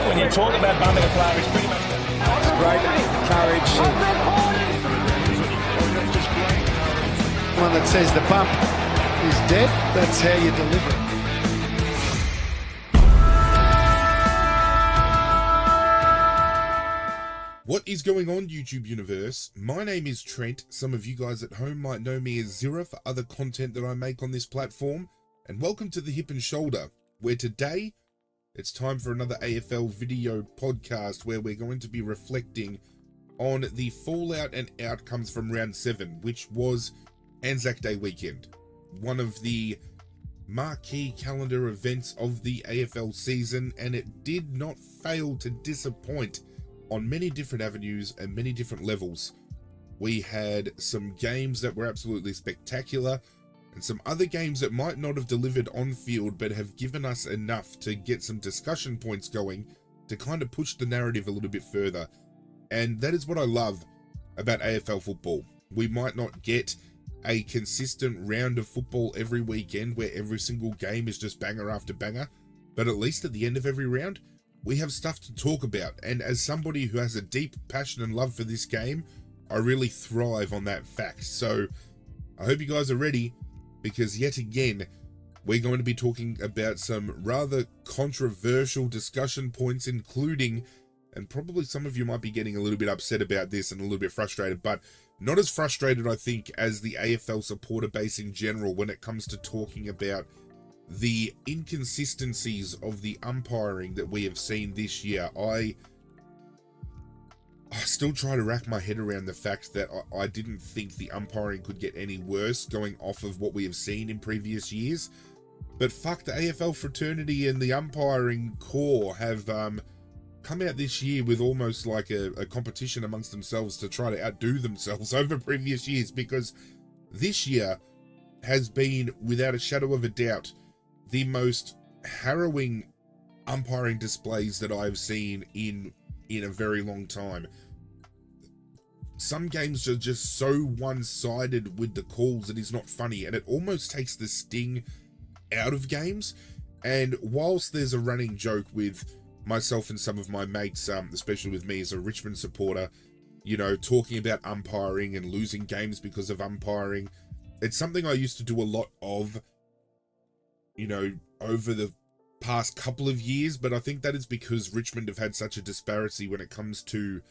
When you talk about bumping a player, it's pretty much great courage. One that says the bump is dead, that's how you deliver it. What is going on, YouTube universe? My name is Trent. Some of you guys at home might know me as Zirra for other content that I make on this platform. And welcome to the Hip and Shoulder, where today it's time for another AFL video podcast where we're going to be reflecting on the fallout and outcomes from round 7, which was Anzac Day Weekend, one of the marquee calendar events of the AFL season, and it did not fail to disappoint on many different avenues and many different levels. We had some games that were absolutely spectacular and some other games that might not have delivered on field but have given us enough to get some discussion points going to kind of push the narrative a little bit further. And that is what I love about AFL football. We might not get a consistent round of football every weekend where every single game is just banger after banger, but at least at the end of every round we have stuff to talk about. And as somebody who has a deep passion and love for this game, I really thrive on that fact. So I hope you guys are ready, because yet again we're going to be talking about some rather controversial discussion points, including, and probably some of you might be getting a little bit upset about this and a little bit frustrated, but not as frustrated, I think, as the AFL supporter base in general when it comes to talking about the inconsistencies of the umpiring that we have seen this year. I still try to rack my head around the fact that I didn't think the umpiring could get any worse going off of what we have seen in previous years. But fuck, the AFL fraternity and the umpiring core have come out this year with almost like a competition amongst themselves to try to outdo themselves over previous years, because this year has been, without a shadow of a doubt, the most harrowing umpiring displays that I've seen in a very long time. Some games are just so one-sided with the calls it is not funny, and it almost takes the sting out of games. And whilst there's a running joke with myself and some of my mates, especially with me as a Richmond supporter, you know, talking about umpiring and losing games because of umpiring, it's something I used to do a lot of, you know, over the past couple of years, but I think that is because Richmond have had such a disparity when it comes to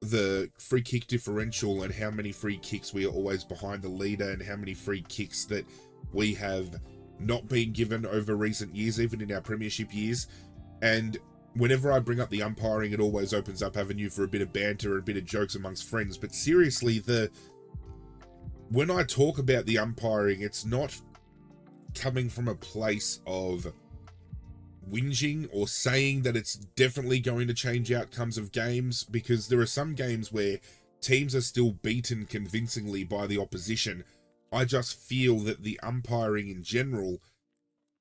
the free kick differential and how many free kicks we are always behind the leader and how many free kicks that we have not been given over recent years, even in our premiership years. And whenever I bring up the umpiring, it always opens up avenue for a bit of banter and a bit of jokes amongst friends. But seriously, when I talk about the umpiring, it's not coming from a place of whinging or saying that it's definitely going to change outcomes of games, because there are some games where teams are still beaten convincingly by the opposition. I just feel that the umpiring in general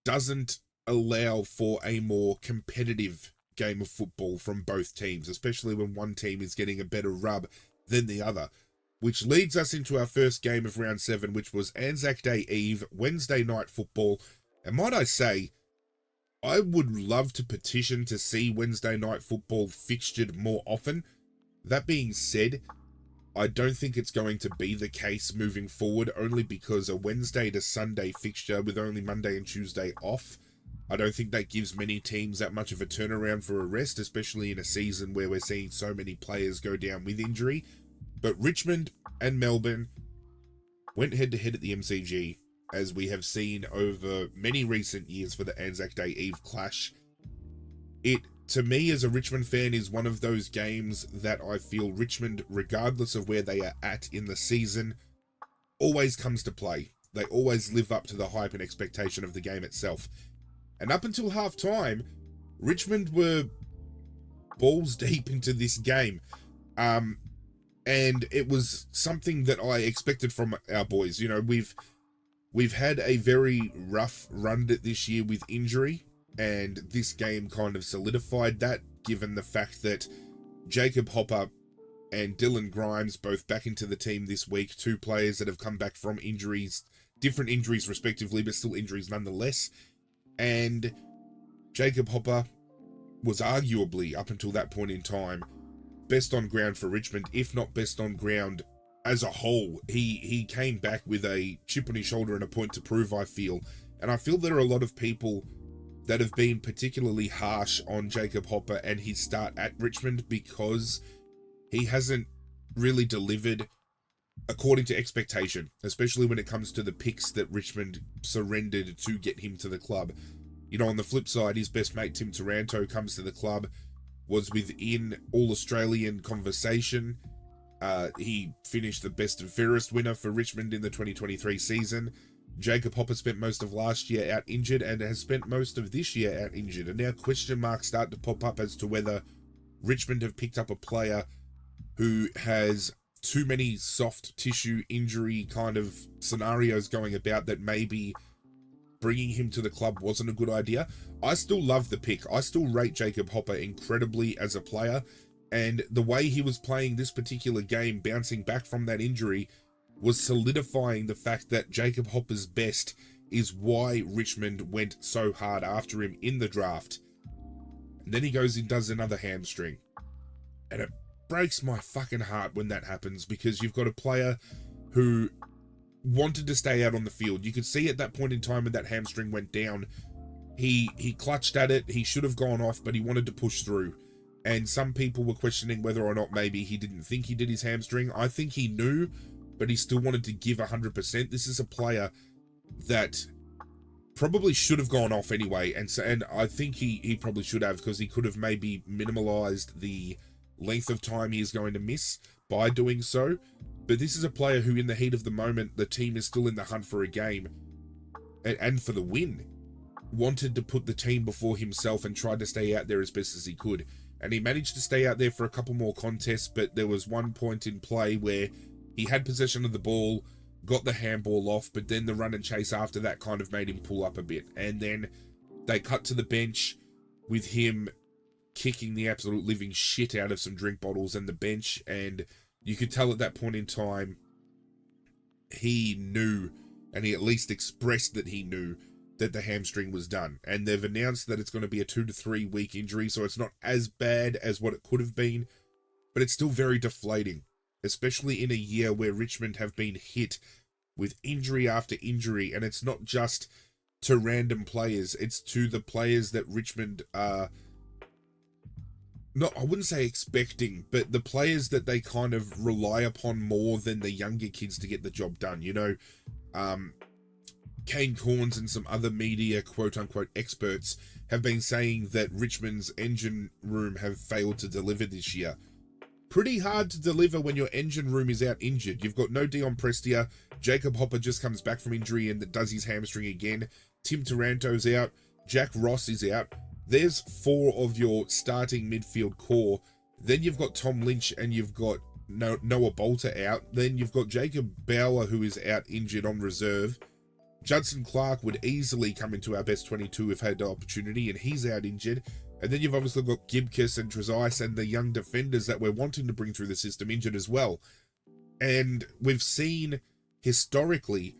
doesn't allow for a more competitive game of football from both teams, especially when one team is getting a better rub than the other. Which leads us into our first game of round 7, which was Anzac Day Eve, Wednesday night football. And might I say, I would love to petition to see Wednesday night football fixtured more often. That being said, I don't think it's going to be the case moving forward, only because a Wednesday to Sunday fixture with only Monday and Tuesday off, I don't think that gives many teams that much of a turnaround for a rest, especially in a season where we're seeing so many players go down with injury. But Richmond and Melbourne went head-to-head at the MCG, as we have seen over many recent years for the Anzac Day Eve Clash. It, to me as a Richmond fan, is one of those games that I feel Richmond, regardless of where they are at in the season, always comes to play. They always live up to the hype and expectation of the game itself. And up until half-time, Richmond were balls deep into this game. And it was something that I expected from our boys. You know, we've had a very rough run this year with injury, and this game kind of solidified that, given the fact that Jacob Hopper and Dylan Grimes both back into the team this week, two players that have come back from injuries, different injuries respectively, but still injuries nonetheless. And Jacob Hopper was arguably, up until that point in time, best on ground for Richmond, if not best on ground as a whole. He came back with a chip on his shoulder and a point to prove, I feel. And I feel there are a lot of people that have been particularly harsh on Jacob Hopper and his start at Richmond because he hasn't really delivered according to expectation, especially when it comes to the picks that Richmond surrendered to get him to the club. You know, on the flip side, his best mate Tim Taranto comes to the club, was within All-Australian conversation. He finished the best and fairest winner for Richmond in the 2023 season. Jacob Hopper spent most of last year out injured and has spent most of this year out injured. And now question marks start to pop up as to whether Richmond have picked up a player who has too many soft tissue injury kind of scenarios going about that maybe bringing him to the club wasn't a good idea. I still love the pick. I still rate Jacob Hopper incredibly as a player. And the way he was playing this particular game, bouncing back from that injury, was solidifying the fact that Jacob Hopper's best is why Richmond went so hard after him in the draft. And then he goes and does another hamstring. And it breaks my fucking heart when that happens, because you've got a player who wanted to stay out on the field. You could see at that point in time when that hamstring went down, he clutched at it. He should have gone off, but he wanted to push through. And some people were questioning whether or not maybe he didn't think he did his hamstring. I think he knew, but he still wanted to give 100%. This is a player that probably should have gone off anyway, and I think he probably should have, because he could have maybe minimalized the length of time he is going to miss by doing so. But this is a player who, in the heat of the moment, the team is still in the hunt for a game and for the win, wanted to put the team before himself and tried to stay out there as best as he could. And he managed to stay out there for a couple more contests, but there was one point in play where he had possession of the ball, got the handball off, but then the run and chase after that kind of made him pull up a bit. And then they cut to the bench with him kicking the absolute living shit out of some drink bottles and the bench, and you could tell at that point in time he knew, and he at least expressed that he knew, that the hamstring was done. And they've announced that it's going to be a 2 to 3 week injury, so it's not as bad as what it could have been, but it's still very deflating, especially in a year where Richmond have been hit with injury after injury. And it's not just to random players, it's to the players that Richmond are not, I wouldn't say expecting, but the players that they kind of rely upon more than the younger kids to get the job done. You know, Kane Corns and some other media quote-unquote experts have been saying that Richmond's engine room have failed to deliver this year. Pretty hard to deliver when your engine room is out injured. You've got no Dion Prestia. Jacob Hopper just comes back from injury and does his hamstring again. Tim Taranto's out. Jack Ross is out. There's 4 of your starting midfield core. Then you've got Tom Lynch and you've got Noah Bolter out. Then you've got Jacob Bauer, who is out injured on reserve. Judson Clark would easily come into our best 22 if had the opportunity, and he's out injured. And then you've obviously got Gibcus and Trezise and the young defenders that we're wanting to bring through the system injured as well. And we've seen historically,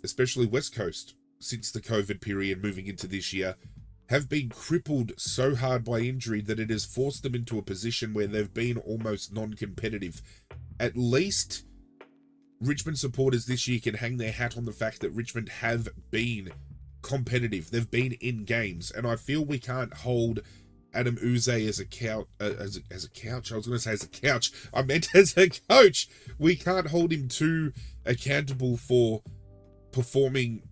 especially West Coast, since the COVID period moving into this year, have been crippled so hard by injury that it has forced them into a position where they've been almost non-competitive. At least Richmond supporters this year can hang their hat on the fact that Richmond have been competitive. They've been in games, and I feel we can't hold Adam Uze as a couch. As a couch. I was going to say as a couch. I meant as a coach. We can't hold him too accountable for performing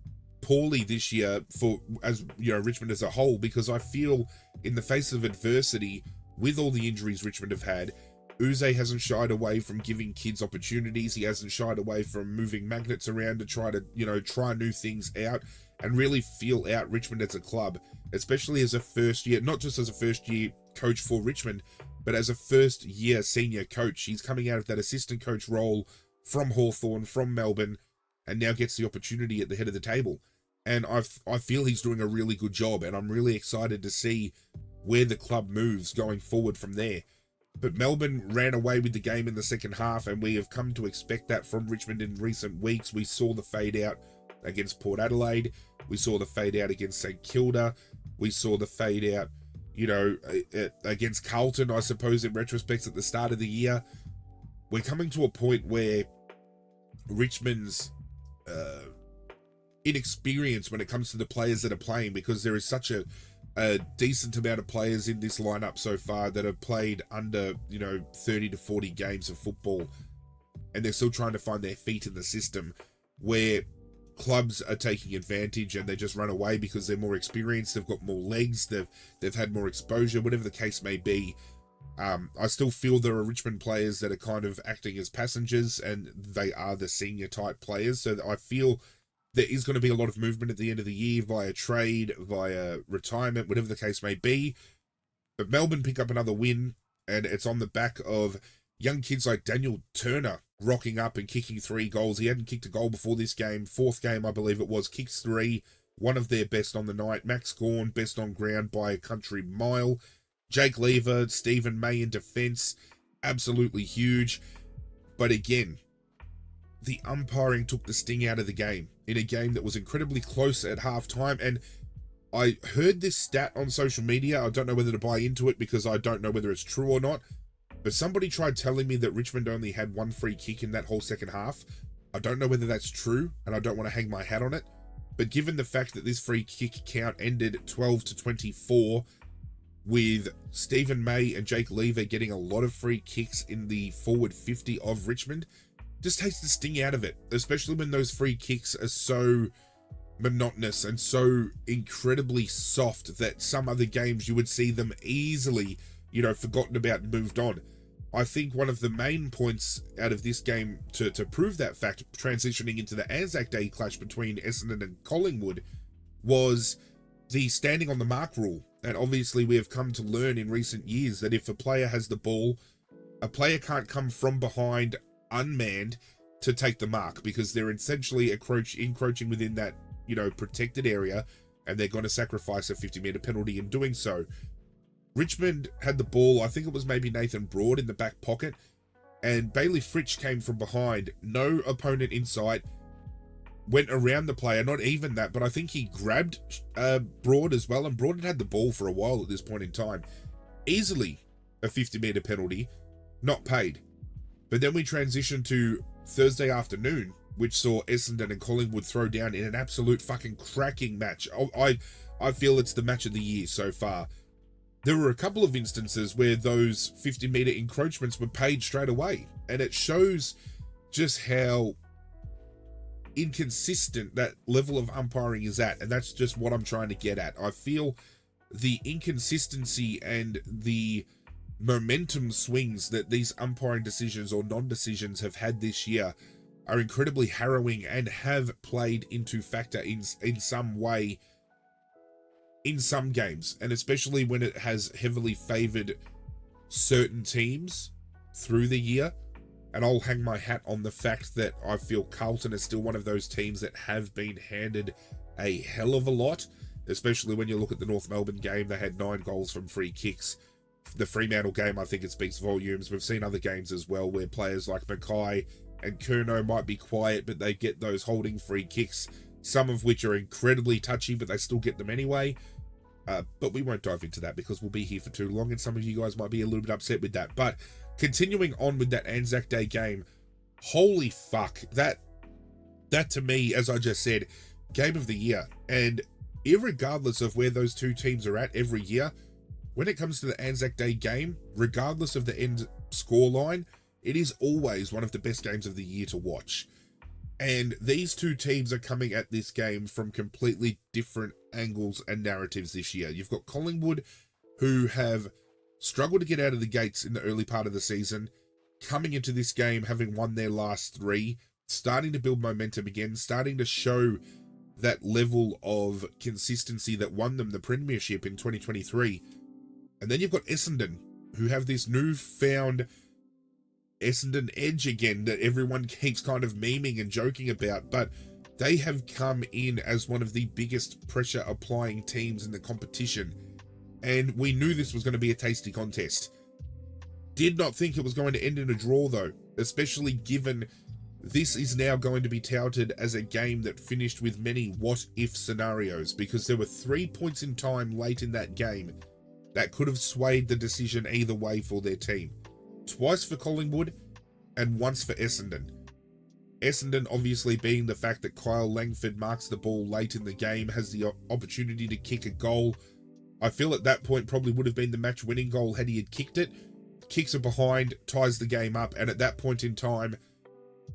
poorly this year for, as you know, Richmond as a whole, because I feel in the face of adversity, with all the injuries Richmond have had, Uze hasn't shied away from giving kids opportunities. He hasn't shied away from moving magnets around to try to, you know, try new things out and really feel out Richmond as a club, especially as a first year, not just as a first year coach for Richmond, but as a first year senior coach. He's coming out of that assistant coach role from Hawthorn, from Melbourne, and now gets the opportunity at the head of the table. And I feel he's doing a really good job, and I'm really excited to see where the club moves going forward from there. But Melbourne ran away with the game in the second half, and we have come to expect that from Richmond in recent weeks. We saw the fade out against Port Adelaide. We saw the fade out against St Kilda. We saw the fade out against Carlton, I suppose, in retrospect, at the start of the year. We're coming to a point where Richmond's inexperience when it comes to the players that are playing, because there is such a decent amount of players in this lineup so far that have played under 30 to 40 games of football, and they're still trying to find their feet in the system, where clubs are taking advantage and they just run away because they're more experienced, they've got more legs, they've had more exposure, whatever the case may be. I still feel there are Richmond players that are kind of acting as passengers, and they are the senior type players, so I feel there is going to be a lot of movement at the end of the year via trade, via retirement, whatever the case may be. But Melbourne pick up another win, and it's on the back of young kids like Daniel Turner rocking up and kicking 3 goals. He hadn't kicked a goal before this game. 4th game, I believe it was, kicks 3, one of their best on the night. Max Gawn, best on ground by a country mile. Jake Lever, Stephen May in defence, absolutely huge. But again, the umpiring took the sting out of the game in a game that was incredibly close at halftime. And I heard this stat on social media. I don't know whether to buy into it because I don't know whether it's true or not. But somebody tried telling me that Richmond only had 1 free kick in that whole second half. I don't know whether that's true, and I don't want to hang my hat on it. But given the fact that this free kick count ended 12-24, with Stephen May and Jake Lever getting a lot of free kicks in the forward 50 of Richmond, just takes the sting out of it, especially when those free kicks are so monotonous and so incredibly soft that some other games you would see them easily, forgotten about and moved on. I think one of the main points out of this game to prove that fact, transitioning into the Anzac Day clash between Essendon and Collingwood, was the standing on the mark rule. And obviously we have come to learn in recent years that if a player has the ball, a player can't come from behind unmanned to take the mark, because they're essentially encroaching within that, protected area, and they're going to sacrifice a 50-metre penalty in doing so. Richmond had the ball, I think it was maybe Nathan Broad in the back pocket, and Bailey Fritsch came from behind, no opponent in sight, went around the player, not even that, but I think he grabbed Broad as well, and Broad had the ball for a while at this point in time. Easily a 50-metre penalty, not paid. But then we transitioned to Thursday afternoon, which saw Essendon and Collingwood throw down in an absolute fucking cracking match. I feel it's the match of the year so far. There were a couple of instances where those 50-metre encroachments were paid straight away, and it shows just how inconsistent that level of umpiring is at, and that's just what I'm trying to get at. I feel the inconsistency and the momentum swings that these umpiring decisions or non-decisions have had this year are incredibly harrowing and have played into factor in some way in some games, and especially when it has heavily favored certain teams through the year. And I'll hang my hat on the fact that I feel Carlton is still one of those teams that have been handed a hell of a lot, especially when you look at the North Melbourne game. They had 9 goals from free kicks. The Fremantle game, I think it speaks volumes. We've seen other games as well where players like Mackay and Curnow might be quiet, but they get those holding free kicks, some of which are incredibly touchy, but they still get them anyway. But we won't dive into that because we'll be here for too long, and some of you guys might be a little bit upset with that. But continuing on with that Anzac Day game, holy fuck, that to me, as I just said, game of the year. And irregardless of where those two teams are at every year, when it comes to the Anzac Day game, regardless of the end scoreline, it is always one of the best games of the year to watch. And these two teams are coming at this game from completely different angles and narratives this year. You've got Collingwood, who have struggled to get out of the gates in the early part of the season, coming into this game having won their last 3, starting to build momentum again, starting to show that level of consistency that won them the premiership in 2023. And then you've got Essendon, who have this newfound Essendon edge again that everyone keeps kind of memeing and joking about, but they have come in as one of the biggest pressure applying teams in the competition, and we knew this was going to be a tasty contest. Did not think it was going to end in a draw though, especially given this is now going to be touted as a game that finished with many what if scenarios, because there were 3 points in time late in that game that could have swayed the decision either way for their team. Twice for Collingwood and once for Essendon. Essendon obviously being the fact that Kyle Langford marks the ball late in the game, has the opportunity to kick a goal. I feel at that point probably would have been the match-winning goal had he had kicked it. Kicks it behind, ties the game up, and at that point in time,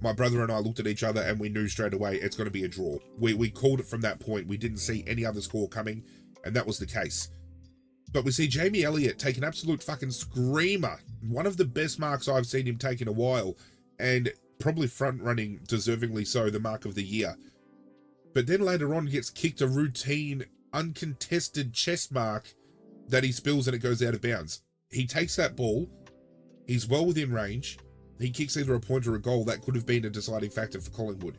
my brother and I looked at each other and we knew straight away it's going to be a draw. We called it from that point. We didn't see any other score coming, and that was the case. But we see Jamie Elliott take an absolute fucking screamer. One of the best marks I've seen him take in a while, and probably front-running, deservingly so, the mark of the year. But then later on gets kicked a routine, uncontested chest mark that he spills and it goes out of bounds. He takes that ball, he's well within range, he kicks either a point or a goal. That could have been a deciding factor for Collingwood.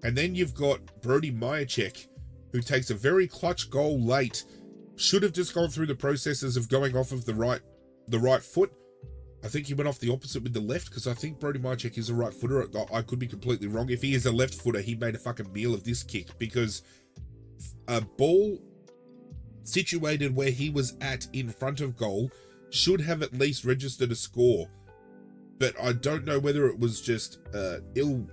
And then you've got Brody Myercheck, who takes a very clutch goal late, should have just gone through the processes of going off of the right foot. I think he went off the opposite with the left, because I think Brody Myercheck is a right footer. I could be completely wrong. If he is a left footer, he made a fucking meal of this kick, because a ball situated where he was at in front of goal should have at least registered a score. But I don't know whether it was just ill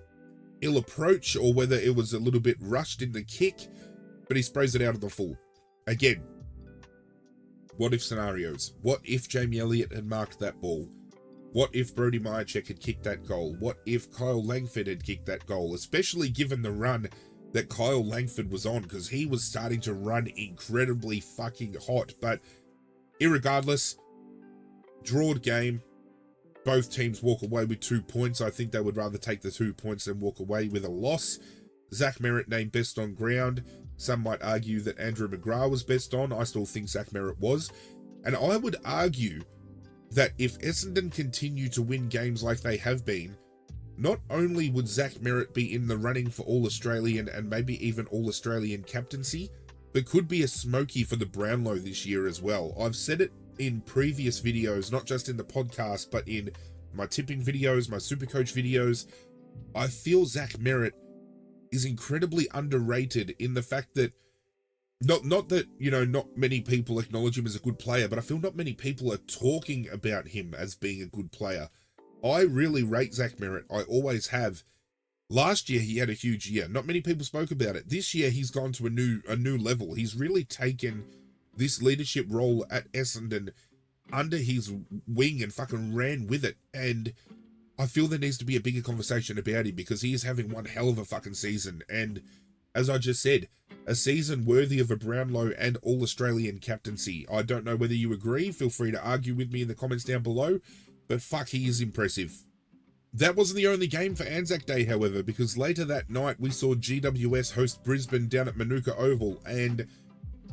approach or whether it was a little bit rushed in the kick, but he sprays it out of the full. Again, what if scenarios? What if Jamie Elliott had marked that ball? What if Brody Myercheck had kicked that goal? What if Kyle Langford had kicked that goal? Especially given the run that Kyle Langford was on, because he was starting to run incredibly fucking hot. But irregardless, drawed game. Both teams walk away with 2 points. I think they would rather take the 2 points than walk away with a loss. Zach Merritt named best on ground. Some might argue that Andrew McGrath was best on. I still think Zach Merritt was. And I would argue that if Essendon continue to win games like they have been, not only would Zach Merritt be in the running for All-Australian and maybe even All-Australian captaincy, but could be a smoky for the Brownlow this year as well. I've said it in previous videos, not just in the podcast, but in my tipping videos, my Supercoach videos. I feel Zach Merritt is incredibly underrated in the fact that not that, you know, not many people acknowledge him as a good player, but I feel not many people are talking about him as being a good player. I really rate Zach Merritt. I always have. Last year, he had a huge year. Not many people spoke about it. This year, he's gone to a new level. He's really taken this leadership role at Essendon under his wing and fucking ran with it. And I feel there needs to be a bigger conversation about him, because he is having one hell of a fucking season. And as I just said, a season worthy of a Brownlow and All-Australian captaincy. I don't know whether you agree. Feel free to argue with me in the comments down below. But fuck, he is impressive. That wasn't the only game for Anzac Day, however, because later that night we saw GWS host Brisbane down at Manuka Oval, and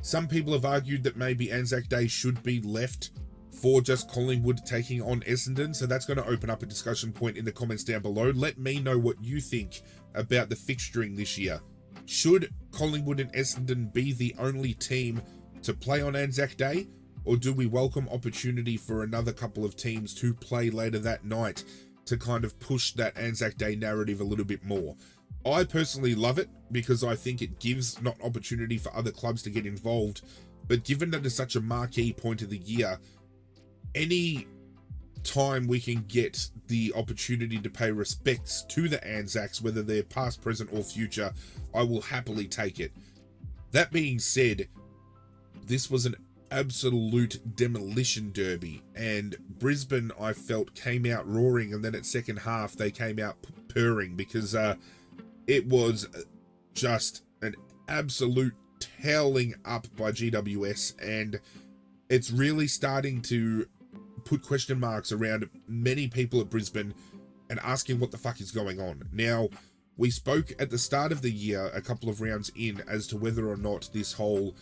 some people have argued that maybe Anzac Day should be left for just Collingwood taking on Essendon, so that's going to open up a discussion point in the comments down below. Let me know what you think about the fixturing this year. Should Collingwood and Essendon be the only team to play on Anzac Day, or do we welcome opportunity for another couple of teams to play later that night to kind of push that Anzac Day narrative a little bit more? I personally love it, because I think it gives not opportunity for other clubs to get involved, but given that it's such a marquee point of the year, any time we can get the opportunity to pay respects to the Anzacs, whether they're past, present, or future, I will happily take it. That being said, this was an absolute demolition derby, and Brisbane, I felt, came out roaring, and then at second half they came out purring, because it was just an absolute tailing up by GWS, and it's really starting to put question marks around many people at Brisbane and asking what the fuck is going on. Now, we spoke at the start of the year, a couple of rounds in, as to whether or not this whole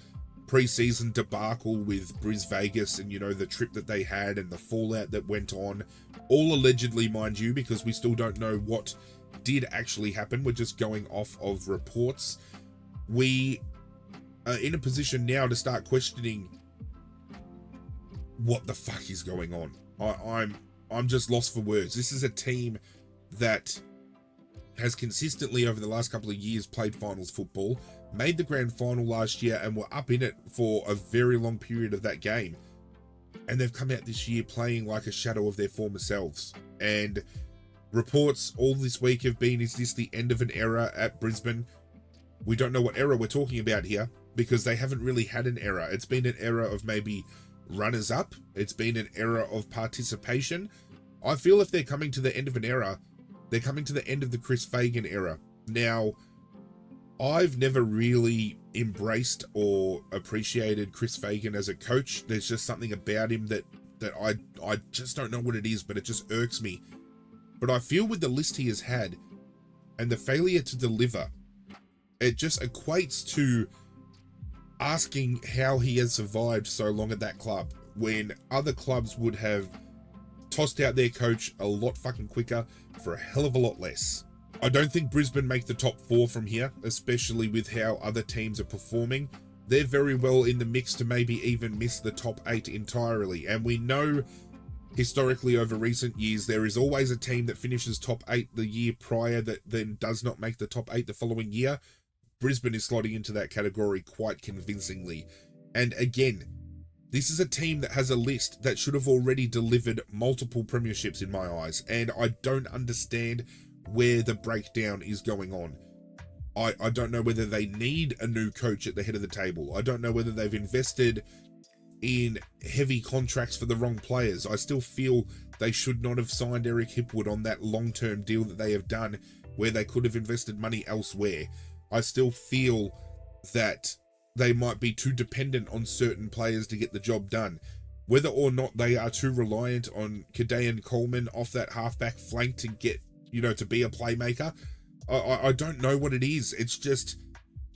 pre-season debacle with Bris Vegas and, you know, the trip that they had and the fallout that went on, all allegedly, mind you, because we still don't know what did actually happen. We're just going off of reports. We are in a position now to start questioning what the fuck is going on. I'm just lost for words. This is a team that has consistently over the last couple of years played finals football, made the grand final last year, and were up in it for a very long period of that game. and they've come out this year playing like a shadow of their former selves. And reports all this week have been, is this the end of an era at Brisbane? We don't know what era we're talking about here, because they haven't really had an era. It's been an era of maybe runners-up. It's been an era of participation. I feel if they're coming to the end of an era, they're coming to the end of the Chris Fagan era. Now, I've never really embraced or appreciated Chris Fagan as a coach. There's just something about him that I just don't know what it is, but it just irks me. But I feel with the list he has had and the failure to deliver, it just equates to asking how he has survived so long at that club, when other clubs would have tossed out their coach a lot fucking quicker for a hell of a lot less. I don't think Brisbane make the top 4 from here, especially with how other teams are performing. They're very well in the mix to maybe even miss the top 8 entirely. And we know historically over recent years, there is always a team that finishes top 8 the year prior that then does not make the top 8 the following year. Brisbane is slotting into that category quite convincingly. And again, this is a team that has a list that should have already delivered multiple premierships in my eyes. And I don't understand where the breakdown is going on. I don't know whether they need a new coach at the head of the table. I don't know whether they've invested in heavy contracts for the wrong players. I still feel they should not have signed Eric Hipwood on that long-term deal that they have done, where they could have invested money elsewhere. I still feel that they might be too dependent on certain players to get the job done. Whether or not they are too reliant on Kadean Coleman off that halfback flank to get, to be a playmaker, I don't know what it is. It's just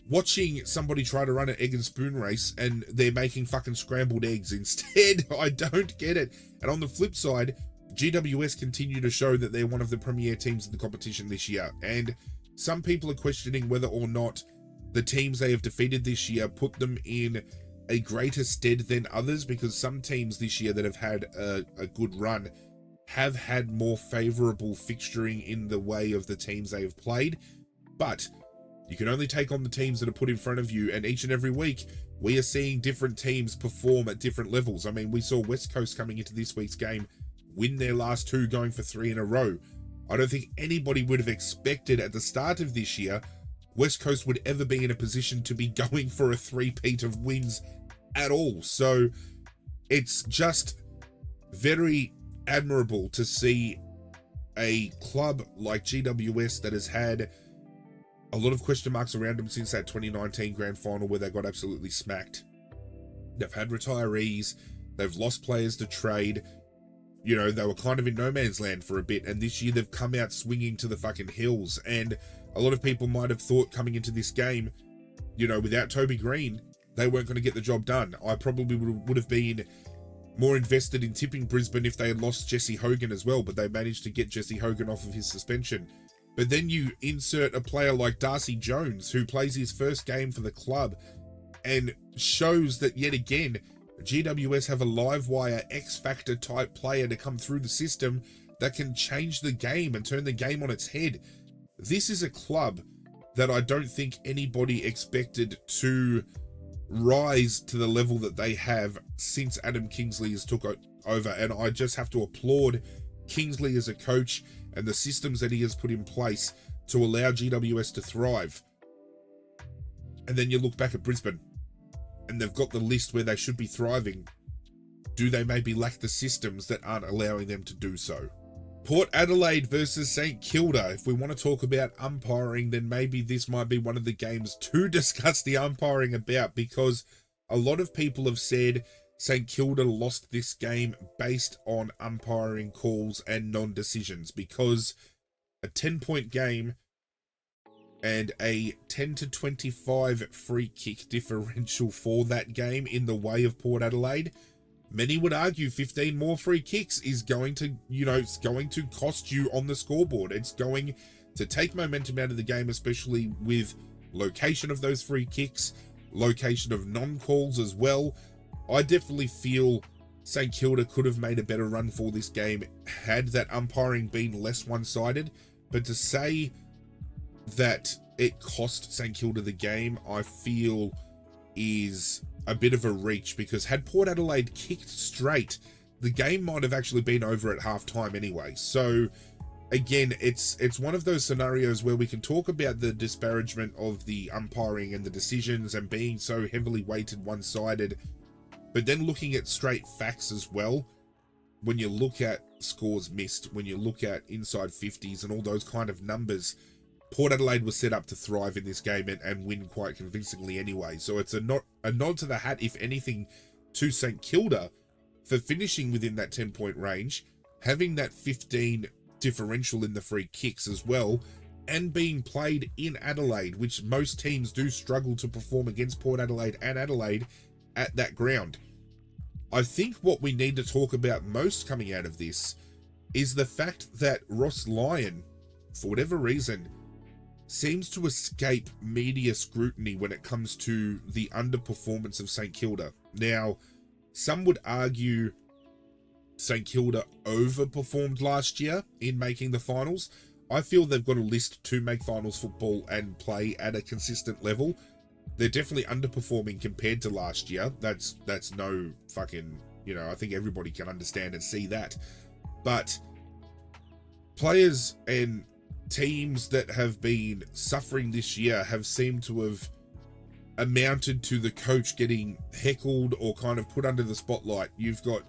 watching somebody try to run an egg and spoon race and they're making fucking scrambled eggs instead. I don't get it. And on the flip side, GWS continue to show that they're one of the premier teams in the competition this year. And some people are questioning whether or not the teams they have defeated this year put them in a greater stead than others, because some teams this year that have had a good run have had more favourable fixturing in the way of the teams they have played. But you can only take on the teams that are put in front of you, and each and every week we are seeing different teams perform at different levels. I mean, we saw West Coast coming into this week's game win their last 2, going for 3 in a row. I don't think anybody would have expected at the start of this year West Coast would ever be in a position to be going for a 3-peat of wins at all. So it's just very admirable to see a club like GWS that has had a lot of question marks around them since that 2019 grand final where they got absolutely smacked. They've had retirees, they've lost players to trade. They were kind of in no man's land for a bit, and this year they've come out swinging to the fucking hills. And a lot of people might have thought coming into this game, without Toby Green, they weren't going to get the job done. I probably would have been more invested in tipping Brisbane if they had lost Jesse Hogan as well, but they managed to get Jesse Hogan off of his suspension. But then you insert a player like Darcy Jones, who plays his first game for the club and shows that yet again, GWS have a live wire X-Factor type player to come through the system that can change the game and turn the game on its head. This is a club that I don't think anybody expected to rise to the level that they have since Adam Kingsley has took over. And I just have to applaud Kingsley as a coach and the systems that he has put in place to allow GWS to thrive. And then you look back at Brisbane, and they've got the list where they should be thriving. Do they maybe lack the systems that aren't allowing them to do so? Port Adelaide versus St Kilda. If we want to talk about umpiring, then maybe this might be one of the games to discuss the umpiring about, because a lot of people have said St Kilda lost this game based on umpiring calls and non-decisions, because a 10-point game and a 10 to 25 free kick differential for that game in the way of Port Adelaide. Many would argue 15 more free kicks is going to, it's going to cost you on the scoreboard. It's going to take momentum out of the game, especially with location of those free kicks, location of non-calls as well. I definitely feel St Kilda could have made a better run for this game had that umpiring been less one-sided. But to say that it cost St Kilda the game, I feel is a bit of a reach, because had Port Adelaide kicked straight, the game might have actually been over at halftime anyway. So again, it's one of those scenarios where we can talk about the disparagement of the umpiring and the decisions and being so heavily weighted one-sided, but then looking at straight facts as well. When you look at scores missed, when you look at inside 50s and all those kind of numbers, Port Adelaide was set up to thrive in this game and win quite convincingly anyway. So it's a nod to the hat, if anything, to St Kilda for finishing within that 10-point range, having that 15 differential in the free kicks as well, and being played in Adelaide, which most teams do struggle to perform against Port Adelaide and Adelaide at that ground. I think what we need to talk about most coming out of this is the fact that Ross Lyon, for whatever reason, seems to escape media scrutiny when it comes to the underperformance of St Kilda. Now, some would argue St Kilda overperformed last year in making the finals. I feel they've got a list to make finals football and play at a consistent level. They're definitely underperforming compared to last year. That's no fucking, I think everybody can understand and see that. But players and teams that have been suffering this year have seemed to have amounted to the coach getting heckled or kind of put under the spotlight. You've got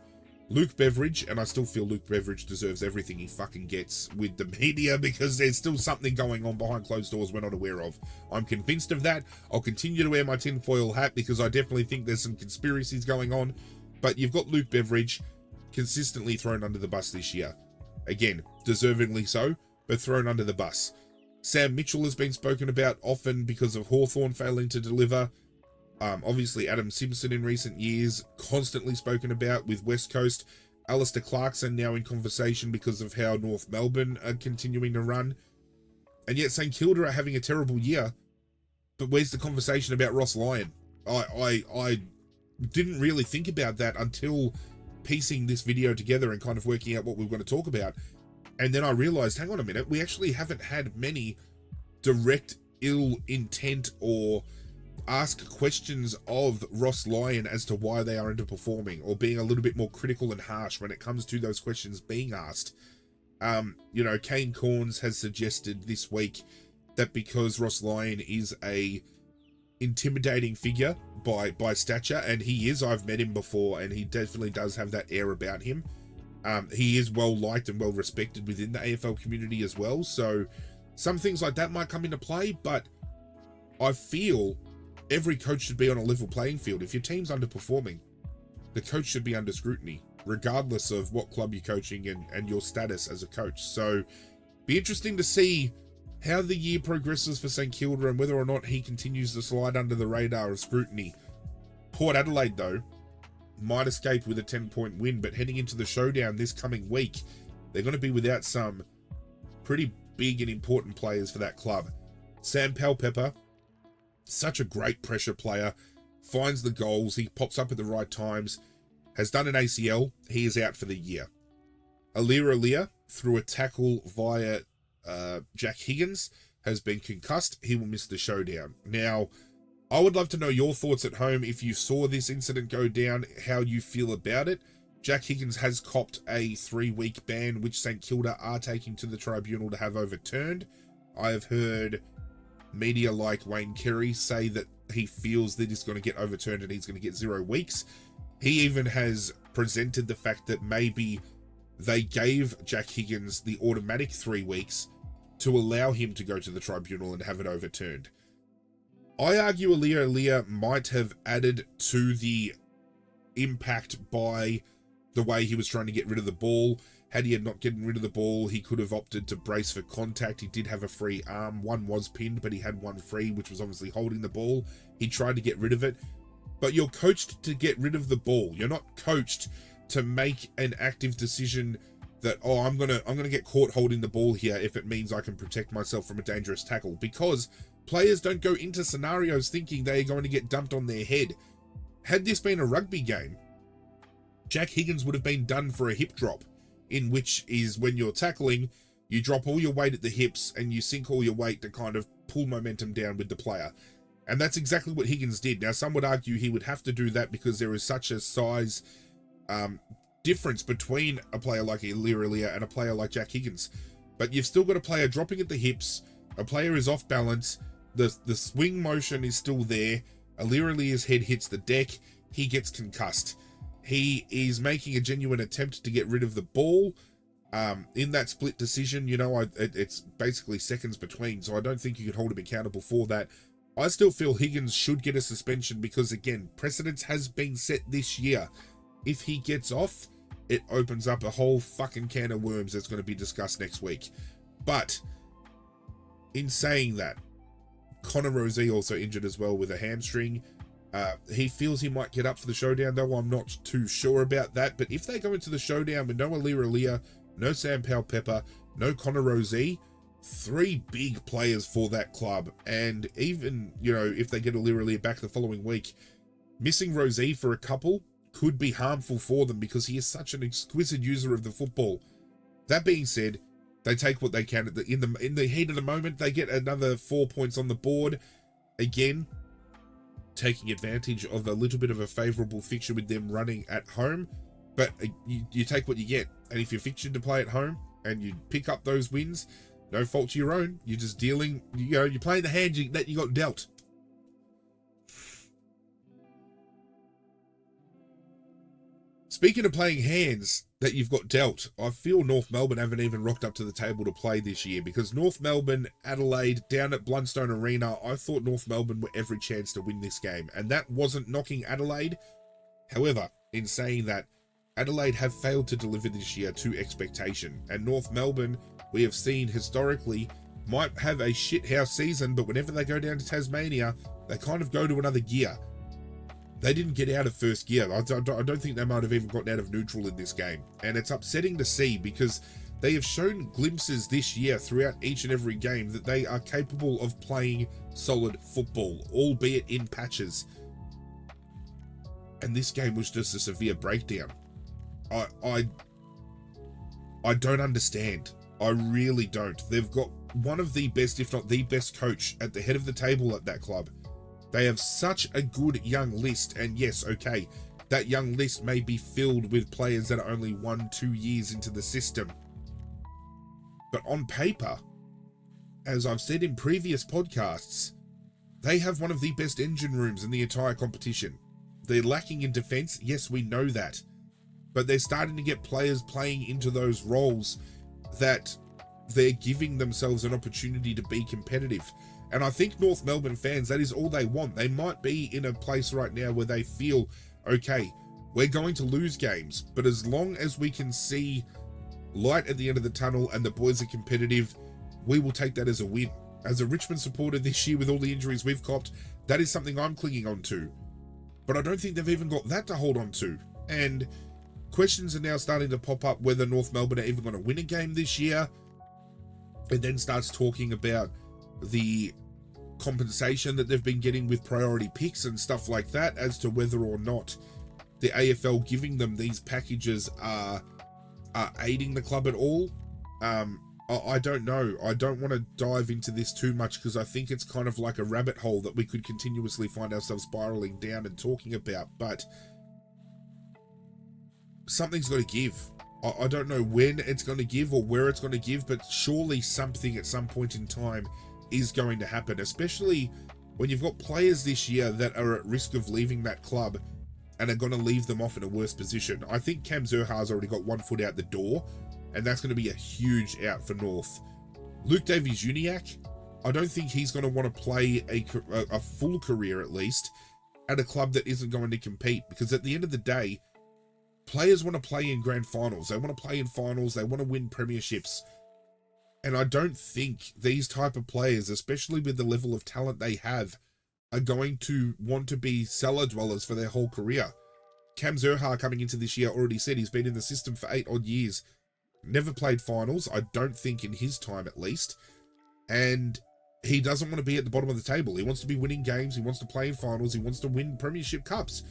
Luke Beveridge, and I still feel Luke Beveridge deserves everything he fucking gets with the media, because there's still something going on behind closed doors we're not aware of. I'm convinced of that. I'll continue to wear my tinfoil hat because I definitely think there's some conspiracies going on. But you've got Luke Beveridge consistently thrown under the bus this year. Again, deservingly so, but thrown under the bus. Sam Mitchell has been spoken about often because of Hawthorn failing to deliver. Obviously, Adam Simpson in recent years, constantly spoken about with West Coast. Alistair Clarkson now in conversation because of how North Melbourne are continuing to run. And yet St Kilda are having a terrible year. But where's the conversation about Ross Lyon? I didn't really think about that until piecing this video together and kind of working out what we were going to talk about. And then I realized, hang on a minute, we actually haven't had many direct ill intent or ask questions of Ross Lyon as to why they are underperforming, or being a little bit more critical and harsh when it comes to those questions being asked. Kane Corns has suggested this week that because Ross Lyon is a intimidating figure by stature, and he is, I've met him before, and he definitely does have that air about him. He is well liked and well respected within the AFL community as well, so some things like that might come into play, but I feel every coach should be on a level playing field. If your team's underperforming, the coach should be under scrutiny, regardless of what club you're coaching and your status as a coach. So, be interesting to see how the year progresses for St Kilda and whether or not he continues to slide under the radar of scrutiny. Port Adelaide, though, might escape with a 10-point win, but heading into the showdown this coming week, they're going to be without some pretty big and important players for that club. Sam Powell-Pepper, such a great pressure player, finds the goals, he pops up at the right times, has done an ACL, he is out for the year. Aliir, through a tackle via Jack Higgins, has been concussed, he will miss the showdown. Now, I would love to know your thoughts at home if you saw this incident go down, how you feel about it. Jack Higgins has copped a 3-week ban, which St Kilda are taking to the tribunal to have overturned. I have heard media like Wayne Carey say that he feels that it's going to get overturned and he's going to get 0 weeks. He even has presented the fact that maybe they gave Jack Higgins the automatic 3 weeks to allow him to go to the tribunal and have it overturned. I argue Aliir might have added to the impact by the way he was trying to get rid of the ball. Had he not gotten rid of the ball, he could have opted to brace for contact. He did have a free arm. One was pinned, but he had one free, which was obviously holding the ball. He tried to get rid of it. But you're coached to get rid of the ball. You're not coached to make an active decision that, oh, I'm gonna get caught holding the ball here if it means I can protect myself from a dangerous tackle. Because players don't go into scenarios thinking they are going to get dumped on their head. Had this been a rugby game, Jack Higgins would have been done for a hip drop, in which is when you're tackling, you drop all your weight at the hips and you sink all your weight to kind of pull momentum down with the player. And that's exactly what Higgins did. Now, some would argue he would have to do that because there is such a size difference between a player like ZirraTGK and a player like Jack Higgins. But you've still got a player dropping at the hips. A player is off balance. The swing motion is still there. ZirraTGK's head hits the deck. He gets concussed. He is making a genuine attempt to get rid of the ball. In that split decision, it's basically seconds between, so I don't think you can hold him accountable for that. I still feel Higgins should get a suspension because, again, precedence has been set this year. If he gets off, it opens up a whole fucking can of worms that's going to be discussed next week. But in saying that, Connor Rozee also injured as well with a hamstring. He feels he might get up for the showdown, though I'm not too sure about that. But if they go into the showdown with no ZirraTGK, no Sam Powell-Pepper, no Connor Rozee, 3 big players for that club. And even, if they get ZirraTGK back the following week, missing Rozee for a couple could be harmful for them because he is such an exquisite user of the football. That being said, they take what they can. In the heat of the moment, they get another 4 points on the board. Again, taking advantage of a little bit of a favourable fixture with them running at home. But you take what you get. And if you're fixtured to play at home and you pick up those wins, no fault to your own. You're just dealing, you're playing the hand that you got dealt. Speaking of playing hands that you've got dealt, I feel North Melbourne haven't even rocked up to the table to play this year, because North Melbourne, Adelaide, down at Blundstone Arena, I thought North Melbourne were every chance to win this game, and that wasn't knocking Adelaide. However, in saying that, Adelaide have failed to deliver this year to expectation, and North Melbourne, we have seen historically, might have a shithouse season, but whenever they go down to Tasmania, they kind of go to another gear. They didn't get out of first gear. I don't think they might have even gotten out of neutral in this game, and it's upsetting to see because they have shown glimpses this year throughout each and every game that they are capable of playing solid football, albeit in patches. And this game was just a severe breakdown. I don't understand. I really don't. They've got one of the best, if not the best coach at the head of the table at that club. They have such a good young list, and yes, okay, that young list may be filled with players that are only 1-2 years into the system. But on paper, as I've said in previous podcasts, they have one of the best engine rooms in the entire competition. They're lacking in defense, yes, we know that. But they're starting to get players playing into those roles that they're giving themselves an opportunity to be competitive. And I think North Melbourne fans, that is all they want. They might be in a place right now where they feel, okay, we're going to lose games, but as long as we can see light at the end of the tunnel and the boys are competitive, we will take that as a win. As a Richmond supporter this year with all the injuries we've copped, that is something I'm clinging on to. But I don't think they've even got that to hold on to. And questions are now starting to pop up whether North Melbourne are even going to win a game this year. It then starts talking about the compensation that they've been getting with priority picks and stuff like that, as to whether or not the AFL giving them these packages are aiding the club at all. I don't know. I don't want to dive into this too much because I think it's kind of like a rabbit hole that we could continuously find ourselves spiraling down and talking about, but something's got to give. I don't know when it's going to give or where it's going to give, but surely something at some point in time is going to happen, especially when you've got players this year that are at risk of leaving that club and are going to leave them off in a worse position. I think Cam Zurhaar's already got one foot out the door, and that's going to be a huge out for North. Luke Davies-Uniacke, I don't think he's going to want to play a full career, at least, at a club that isn't going to compete, because at the end of the day, players want to play in grand finals. They want to play in finals. They want to win premierships. And I don't think these type of players, especially with the level of talent they have, are going to want to be cellar dwellers for their whole career. Cam Zurhaar coming into this year already said he's been in the system for 8 odd years. Never played finals, I don't think in his time at least. And he doesn't want to be at the bottom of the table. He wants to be winning games. He wants to play in finals. He wants to win premiership cups.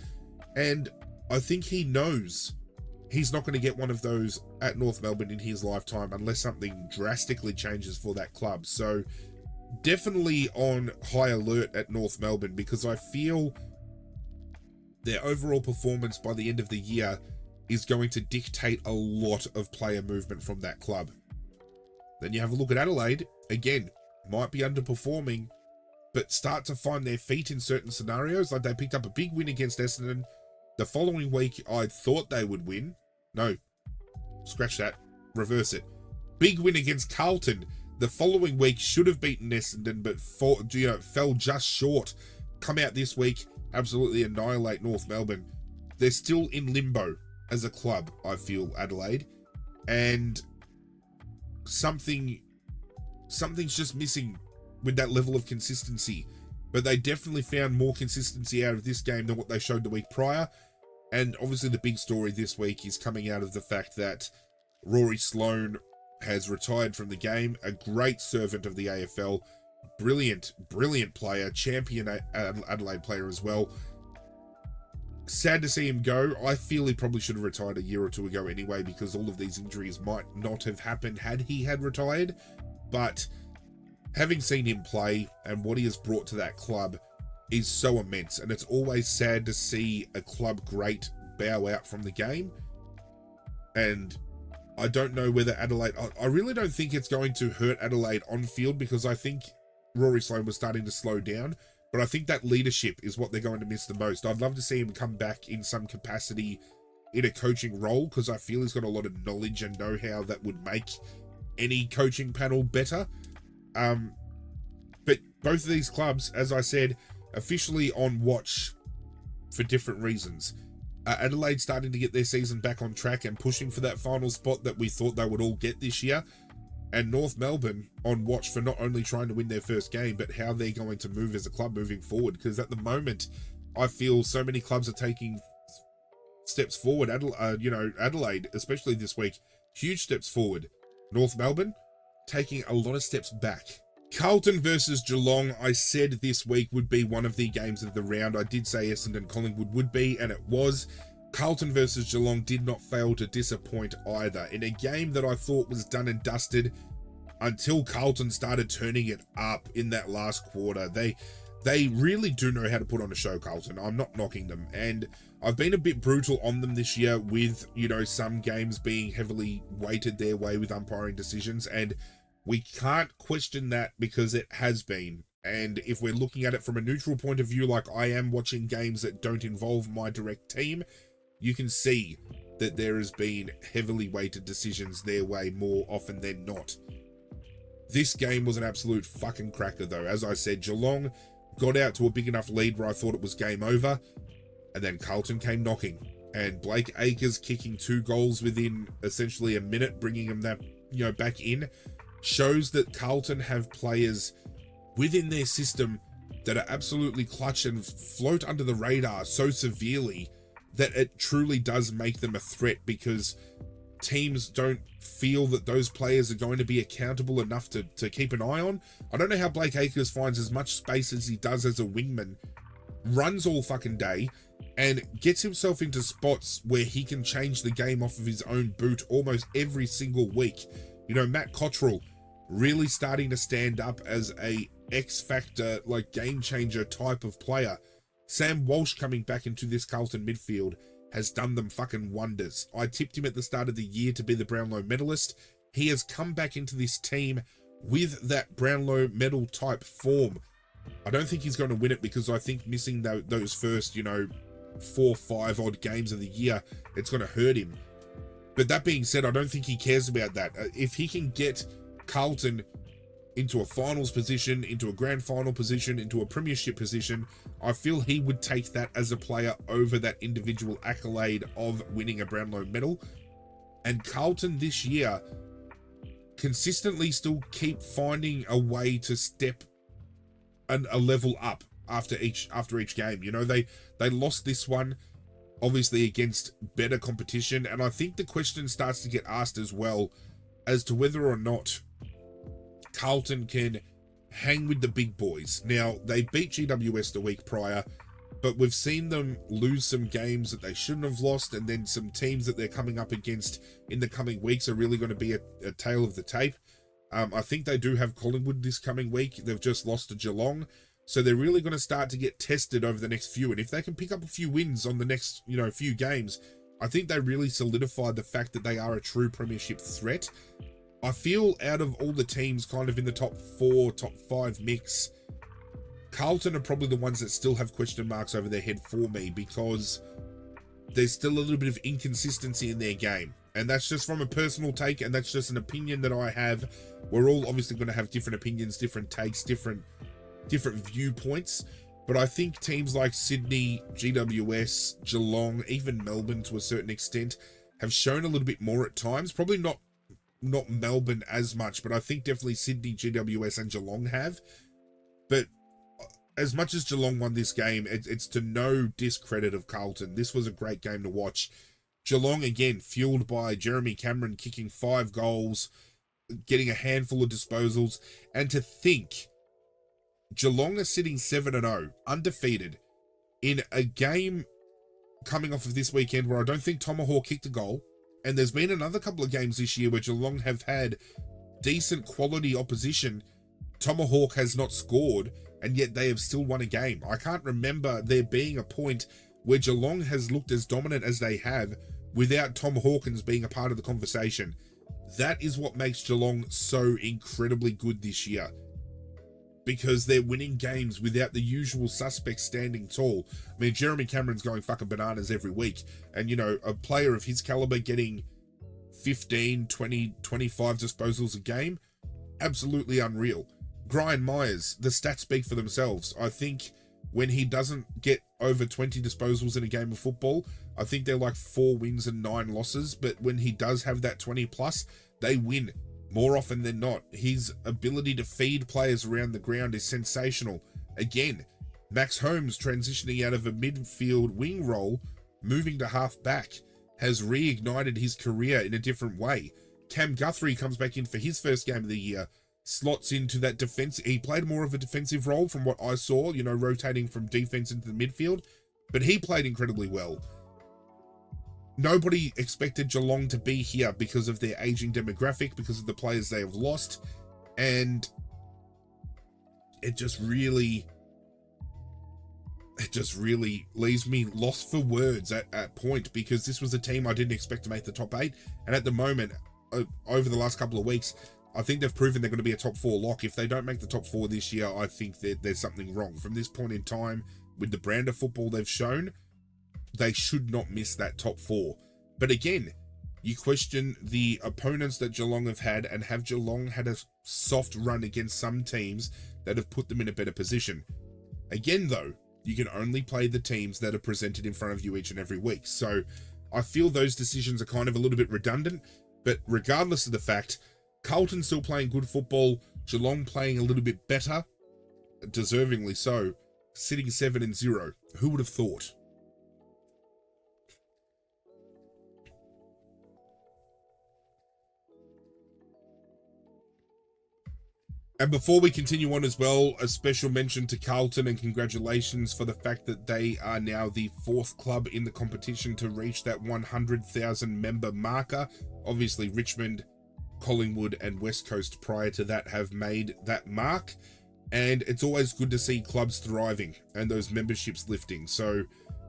And I think he knows he's not going to get one of those at North Melbourne in his lifetime unless something drastically changes for that club. So definitely on high alert at North Melbourne, because I feel their overall performance by the end of the year is going to dictate a lot of player movement from that club. Then you have a look at Adelaide, again, might be underperforming, but start to find their feet in certain scenarios. Like, they picked up a big win against Essendon. The following week, I thought they would win. No, scratch that, reverse it. Big win against Carlton. The following week should have beaten Essendon, but fell just short. Come out this week, absolutely annihilate North Melbourne. They're still in limbo as a club, I feel, Adelaide, and something's just missing with that level of consistency. But they definitely found more consistency out of this game than what they showed the week prior. And obviously the big story this week is coming out of the fact that Rory Sloane has retired from the game, a great servant of the AFL, brilliant player, champion Adelaide player as well. Sad to see him go. I feel he probably should have retired a year or two ago anyway, because all of these injuries might not have happened had he had retired. But having seen him play and what he has brought to that club is so immense, and it's always sad to see a club great bow out from the game. And I don't know whether Adelaide, I really don't think it's going to hurt Adelaide on field, because I think Rory Sloane was starting to slow down. But I think that leadership is what they're going to miss the most. I'd love to see him come back in some capacity in a coaching role, because I feel he's got a lot of knowledge and know-how that would make any coaching panel better. But both of these clubs, as I said, officially on watch for different reasons. Adelaide starting to get their season back on track and pushing for that final spot that we thought they would all get this year. And North Melbourne on watch for not only trying to win their first game, but how they're going to move as a club moving forward. Because at the moment, I feel so many clubs are taking steps forward. Adelaide, especially this week, huge steps forward. North Melbourne, taking a lot of steps back. Carlton versus Geelong, I said this week would be one of the games of the round. I did say Essendon Collingwood would be, and it was. Carlton versus Geelong did not fail to disappoint either, in a game that I thought was done and dusted until Carlton started turning it up in that last quarter. They really do know how to put on a show, Carlton. I'm not knocking them, and I've been a bit brutal on them this year with, some games being heavily weighted their way with umpiring decisions, and we can't question that because it has been. And if we're looking at it from a neutral point of view, like I am watching games that don't involve my direct team, you can see that there has been heavily weighted decisions their way more often than not. This game was an absolute fucking cracker though. As I said, Geelong got out to a big enough lead where I thought it was game over, and then Carlton came knocking. And Blake Acres kicking 2 goals within essentially a minute, bringing him that, back in, shows that Carlton have players within their system that are absolutely clutch and float under the radar so severely that it truly does make them a threat, because teams don't feel that those players are going to be accountable enough to keep an eye on. I don't know how Blake Acres finds as much space as he does as a wingman, runs all fucking day, and gets himself into spots where he can change the game off of his own boot almost every single week. Matt Cottrell really starting to stand up as a X-factor, like game changer type of player. Sam Walsh coming back into this Carlton midfield has done them fucking wonders. I tipped him at the start of the year to be the Brownlow medalist. He has come back into this team with that Brownlow medal type form. I don't think he's going to win it, because I think missing those first, 4-5 odd games of the year, it's going to hurt him. But that being said, I don't think he cares about that. If he can get Carlton into a finals position, into a grand final position, into a premiership position, I feel he would take that as a player over that individual accolade of winning a Brownlow medal. And Carlton this year consistently still keep finding a way to step a level up after each game. They lost this one obviously against better competition, and I think the question starts to get asked as well as to whether or not Carlton can hang with the big boys. Now, they beat GWS the week prior, but we've seen them lose some games that they shouldn't have lost, and then some teams that they're coming up against in the coming weeks are really going to be a tale of the tape. I think they do have Collingwood this coming week. They've just lost to Geelong. So they're really going to start to get tested over the next few. And if they can pick up a few wins on the next, few games, I think they really solidify the fact that they are a true premiership threat. I feel out of all the teams kind of in the top 4, top 5 mix, Carlton are probably the ones that still have question marks over their head for me, because there's still a little bit of inconsistency in their game. And that's just from a personal take, and that's just an opinion that I have. We're all obviously going to have different opinions, different takes, different viewpoints. But I think teams like Sydney, GWS, Geelong, even Melbourne to a certain extent, have shown a little bit more at times. Probably not Melbourne as much, but I think definitely Sydney, GWS, and Geelong have. But as much as Geelong won this game, it's to no discredit of Carlton. This was a great game to watch. Geelong, again, fueled by Jeremy Cameron kicking 5 goals, getting a handful of disposals. And to think, Geelong are sitting 7-0, undefeated, in a game coming off of this weekend where I don't think Tomahawk kicked a goal. And there's been another couple of games this year where Geelong have had decent quality opposition. Tomahawk has not scored, and yet they have still won a game. I can't remember there being a point where Geelong has looked as dominant as they have without Tom Hawkins being a part of the conversation. That is what makes Geelong so incredibly good this year, because they're winning games without the usual suspects standing tall. I mean, Jeremy Cameron's going fucking bananas every week, and a player of his caliber getting 15, 20, 25 disposals a game, absolutely unreal. Brian Myers, the stats speak for themselves. I think when he doesn't get over 20 disposals in a game of football, I think they're like 4 wins and 9 losses. But when he does have that 20 plus, they win more often than not. His ability to feed players around the ground is sensational. Again, Max Holmes transitioning out of a midfield wing role, moving to half back, has reignited his career in a different way. Cam Guthrie comes back in for his first game of the year, slots into that defense. He played more of a defensive role from what I saw, rotating from defense into the midfield, but he played incredibly well. Nobody expected Geelong to be here because of their aging demographic, because of the players they have lost, and it just really leaves me lost for words at point, because this was a team I didn't expect to make the top 8, and at the moment, over the last couple of weeks, I think they've proven they're going to be a top 4 lock. If they don't make the top 4 this year, I think that there's something wrong. From this point in time, with the brand of football they've shown, they should not miss that top 4. But again, you question the opponents that Geelong have had, and have Geelong had a soft run against some teams that have put them in a better position. Again, though, you can only play the teams that are presented in front of you each and every week. So I feel those decisions are kind of a little bit redundant, but regardless of the fact, Carlton still playing good football, Geelong playing a little bit better, deservingly so, sitting 7-0. Who would have thought? And before we continue on as well, a special mention to Carlton and congratulations for the fact that they are now the 4th club in the competition to reach that 100,000 member marker. Obviously, Richmond, Collingwood and West Coast prior to that have made that mark, and it's always good to see clubs thriving and those memberships lifting. So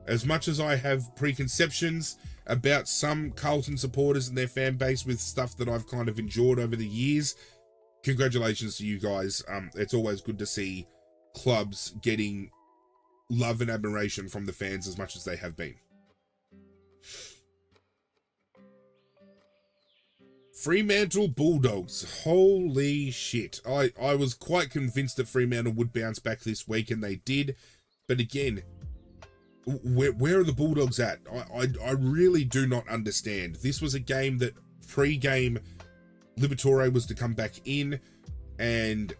as much as I have preconceptions about some Carlton supporters and their fan base with stuff that I've kind of endured over the years, congratulations to you guys. It's always good to see clubs getting love and admiration from the fans as much as they have been. Fremantle Bulldogs. Holy shit. I was quite convinced that Fremantle would bounce back this week, and they did. But again, where are the Bulldogs at? I really do not understand. This was a game that pre-game Liberatore was to come back in and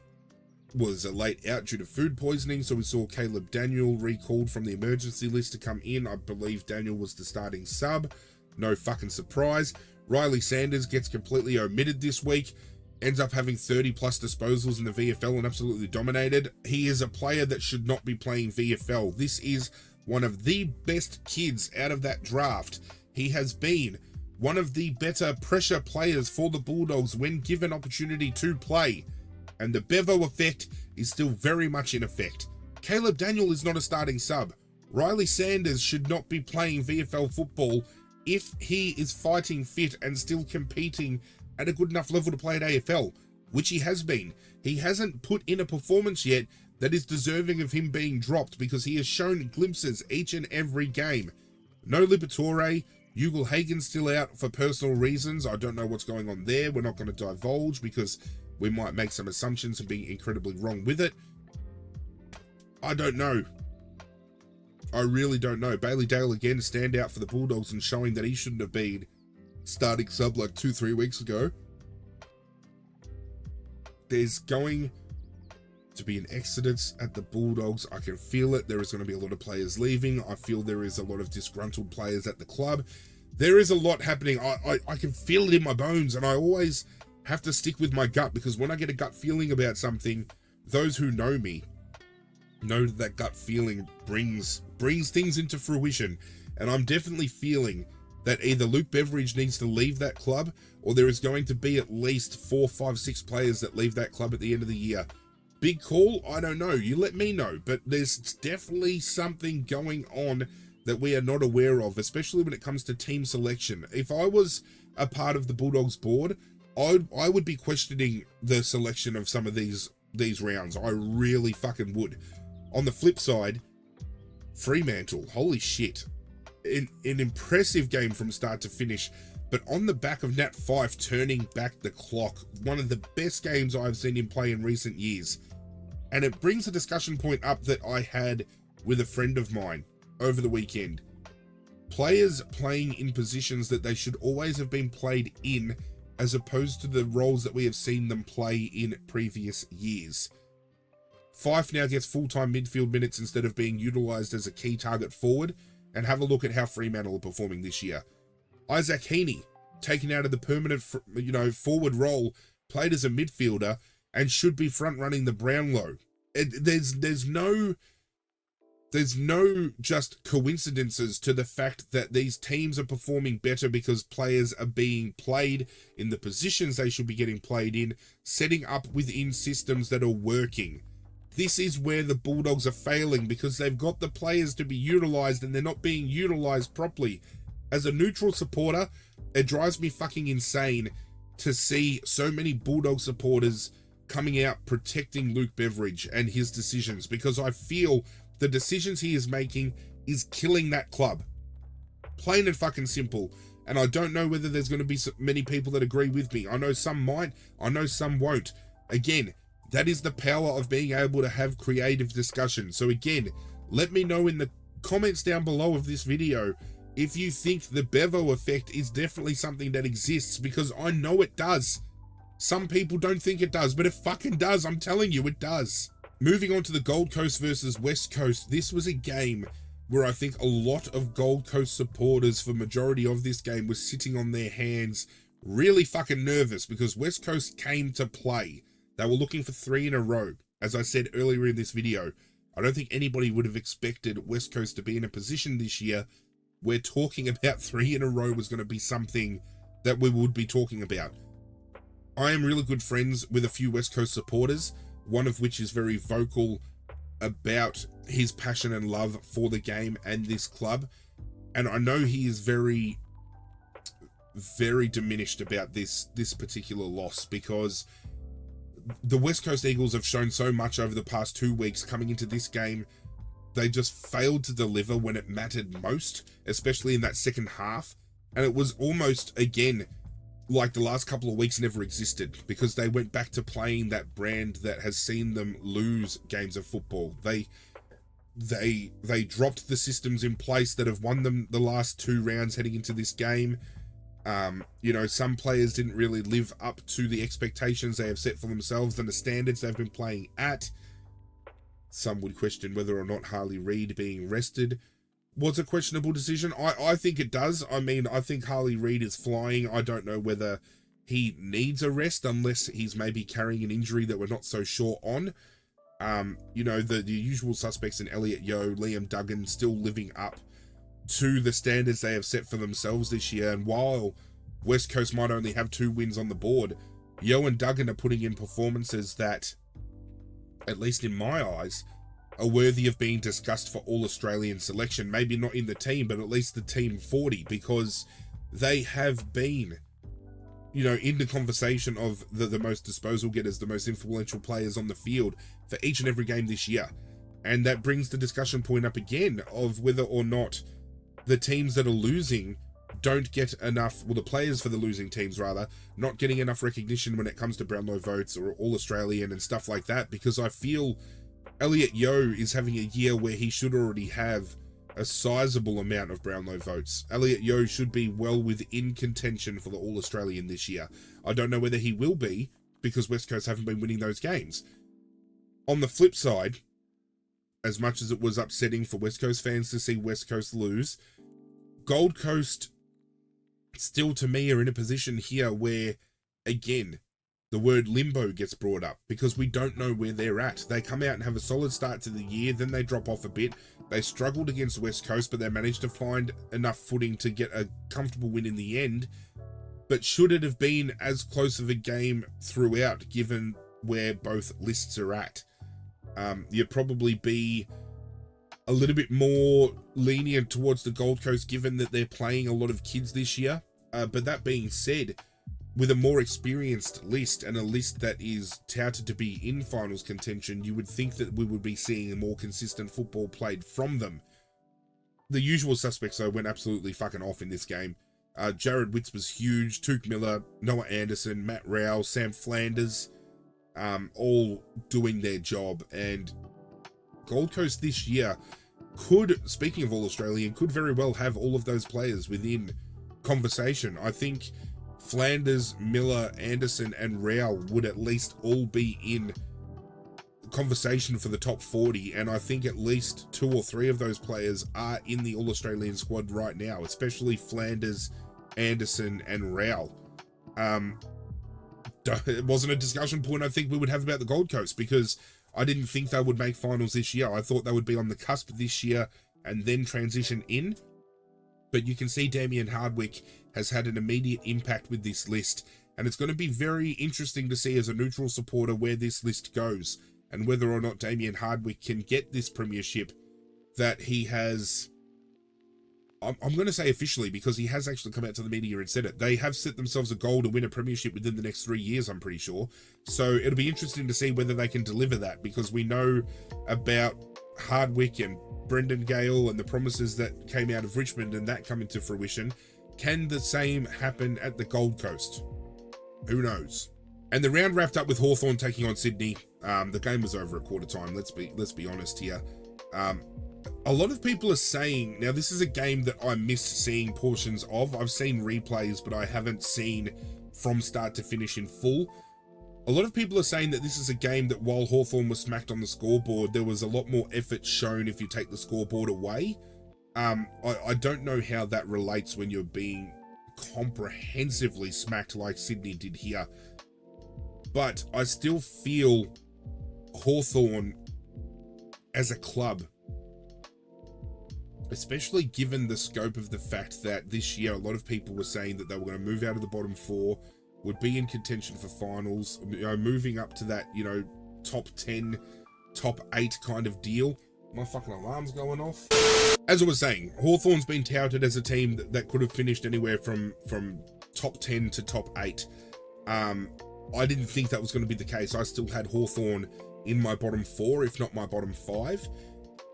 was a late out due to food poisoning. So we saw Caleb Daniel recalled from the emergency list to come in. I believe Daniel was the starting sub. No fucking surprise. Riley Sanders gets completely omitted this week, ends up having 30 plus disposals in the VFL and absolutely dominated. He is a player that should not be playing VFL. This is one of the best kids out of that draft. He has been one of the better pressure players for the Bulldogs when given opportunity to play. And the Bevo effect is still very much in effect. Caleb Daniel is not a starting sub. Riley Sanders should not be playing VFL football if he is fighting fit and still competing at a good enough level to play at AFL, which he has been. He hasn't put in a performance yet that is deserving of him being dropped because he has shown glimpses each and every game. No Liberatore. Ugle Hagen's still out for personal reasons. I don't know what's going on there. We're not going to divulge because we might make some assumptions and be incredibly wrong with it. I don't know. I really don't know. Bailey Dale again, stand out for the Bulldogs and showing that he shouldn't have been starting sub like 2-3 weeks ago. There's going to be an exodus at the Bulldogs. I can feel it. There is going to be a lot of players leaving. I feel there is a lot of disgruntled players at the club. There is a lot happening. I can feel it in my bones, and I always have to stick with my gut because when I get a gut feeling about something, those who know me know that gut feeling brings things into fruition. And I'm definitely feeling that either Luke Beveridge needs to leave that club or there is going to be at least 4, 5, 6 players that leave that club at the end of the year. Big call? I don't know. You let me know. But there's definitely something going on that we are not aware of, especially when it comes to team selection. If I was a part of the Bulldogs board, I would be questioning the selection of some of these rounds. I really fucking would. On the flip side, Fremantle, holy shit. An impressive game from start to finish, but on the back of Nat Fyfe turning back the clock, one of the best games I've seen him play in recent years. And it brings a discussion point up that I had with a friend of mine over the weekend. Players playing in positions that they should always have been played in, as opposed to the roles that we have seen them play in previous years. Fyfe now gets full-time midfield minutes instead of being utilised as a key target forward, and have a look at how Fremantle are performing this year. Isaac Heaney, taken out of the permanent, forward role, played as a midfielder, and should be front-running the Brownlow. There's no just coincidences to the fact that these teams are performing better because players are being played in the positions they should be getting played in, setting up within systems that are working. This is where the Bulldogs are failing because they've got the players to be utilised and they're not being utilised properly. As a neutral supporter, it drives me fucking insane to see so many Bulldog supporters coming out protecting Luke Beveridge and his decisions, because I feel the decisions he is making is killing that club. Plain and fucking simple. And I don't know whether there's going to be many people that agree with me. I know some might, I know some won't. Again, that is the power of being able to have creative discussion. So again, let me know in the comments down below of this video if you think the Bevo effect is definitely something that exists, because I know it does. Some people don't think it does, but it fucking does. I'm telling you, it does. Moving on to the Gold Coast versus West Coast, this was a game where I think a lot of Gold Coast supporters for majority of this game were sitting on their hands, really fucking nervous, because West Coast came to play. They were looking for 3 in a row. As I said earlier in this video, I don't think anybody would have expected West Coast to be in a position this year where talking about 3 in a row was going to be something that we would be talking about. I am really good friends with a few West Coast supporters, one of which is very vocal about his passion and love for the game and this club. And I know he is very, very diminished about this particular loss, because the West Coast Eagles have shown so much over the past 2 weeks coming into this game. They just failed to deliver when it mattered most, especially in that second half. And it was almost, again, like the last couple of weeks never existed, because they went back to playing that brand that has seen them lose games of football. They dropped the systems in place that have won them the last 2 rounds heading into this game. Some players didn't really live up to the expectations they have set for themselves and the standards they've been playing at. Some would question whether or not Harley Reid being rested was a questionable decision. I think it does. I mean, I think Harley Reid is flying. I don't know whether he needs a rest unless he's maybe carrying an injury that we're not so sure on. The usual suspects in Elliot Yeo, Liam Duggan still living up to the standards they have set for themselves this year. And while West Coast might only have 2 wins on the board. Yo and Duggan are putting in performances that, at least in my eyes, are worthy of being discussed for All-Australian selection. Maybe not in the team, but at least the team 40, because they have been, you know, in the conversation of the most disposal getters, the most influential players on the field for each and every game this year. And that brings the discussion point up again of whether or not the teams that are losing don't get enough, well, the players for the losing teams rather, not getting enough recognition when it comes to Brownlow votes or All-Australian and stuff like that, because I feel Elliot Yeo is having a year where he should already have a sizable amount of Brownlow votes. Elliot Yeo should be well within contention for the All-Australian this year. I don't know whether he will be, because West Coast haven't been winning those games. On the flip side, as much as it was upsetting for West Coast fans to see West Coast lose, Gold Coast still, to me, are in a position here where, again, the word limbo gets brought up, because we don't know where they're at. They come out and have a solid start to the year, then they drop off a bit. They struggled against West Coast, but they managed to find enough footing to get a comfortable win in the end. But should it have been as close of a game throughout, given where both lists are at? You'd probably be a little bit more lenient towards the Gold Coast, given that they're playing a lot of kids this year. But that being said, with a more experienced list and a list that is touted to be in finals contention, you would think that we would be seeing a more consistent football played from them. The usual suspects, though, went absolutely fucking off in this game. Jared Witts was huge, Tuke Miller, Noah Anderson, Matt Rowell, Sam Flanders, all doing their job. And Gold Coast this year could, speaking of All-Australian, could very well have all of those players within conversation. I think Flanders, Miller, Anderson, and Rowell would at least all be in conversation for the top 40, and I think at least 2 or 3 of those players are in the All-Australian squad right now, especially Flanders, Anderson, and Rowell. It wasn't a discussion point I think we would have about the Gold Coast, because I didn't think they would make finals this year. I thought they would be on the cusp this year and then transition in. But you can see Damien Hardwick has had an immediate impact with this list, and it's going to be very interesting to see as a neutral supporter where this list goes, and whether or not Damien Hardwick can get this premiership that he has, I'm going to say officially, because he has actually come out to the media and said it. They have set themselves a goal to win a premiership within the next 3 years, I'm pretty sure. So it'll be interesting to see whether they can deliver that, because we know about Hardwick and Brendan Gale and the promises that came out of Richmond and that coming to fruition. Can the same happen at the Gold Coast? Who knows? And the round wrapped up with Hawthorn taking on Sydney. The game was over at quarter time. Let's be honest here. A lot of people are saying, now this is a game that I missed seeing portions of. I've seen replays, but I haven't seen from start to finish in full. A lot of people are saying that this is a game that while Hawthorn was smacked on the scoreboard, there was a lot more effort shown if you take the scoreboard away. I don't know how that relates when you're being comprehensively smacked like Sydney did here. But I still feel Hawthorn as a club, especially given the scope of the fact that this year a lot of people were saying that they were going to move out of the bottom 4, would be in contention for finals, you know, moving up to that, you know, top 10, top 8 kind of deal. My fucking alarm's going off. As I was saying, Hawthorn's been touted as a team that could have finished anywhere from top 10 to top 8. I didn't think that was going to be the case. I still had Hawthorn in my bottom 4, if not my bottom 5.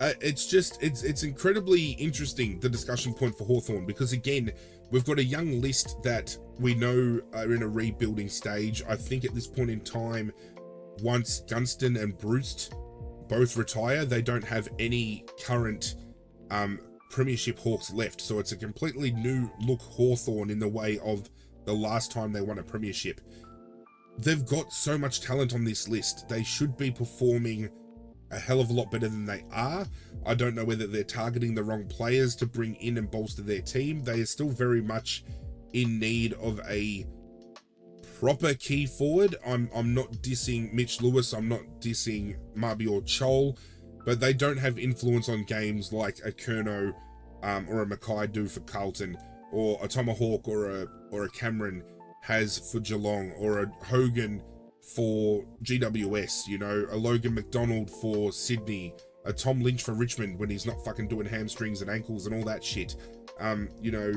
It's incredibly interesting, the discussion point for Hawthorn, because again, we've got a young list that we know are in a rebuilding stage. I think at this point in time, once Gunston and Bruce both retire, they don't have any current Premiership Hawks left. So it's a completely new look Hawthorn in the way of the last time they won a premiership. They've got so much talent on this list. They should be performing a hell of a lot better than they are. I don't know whether they're targeting the wrong players to bring in and bolster their team. They are still very much in need of a proper key forward. I'm not dissing Mitch Lewis, I'm not dissing Mabior Chol, but they don't have influence on games like a Curnow or a Mackay do for Carlton. or a Tomahawk or a Cameron has for Geelong, or a Hogan for GWS, you know, a Logan McDonald for Sydney, a Tom Lynch for Richmond when he's not fucking doing hamstrings and ankles and all that shit. You know,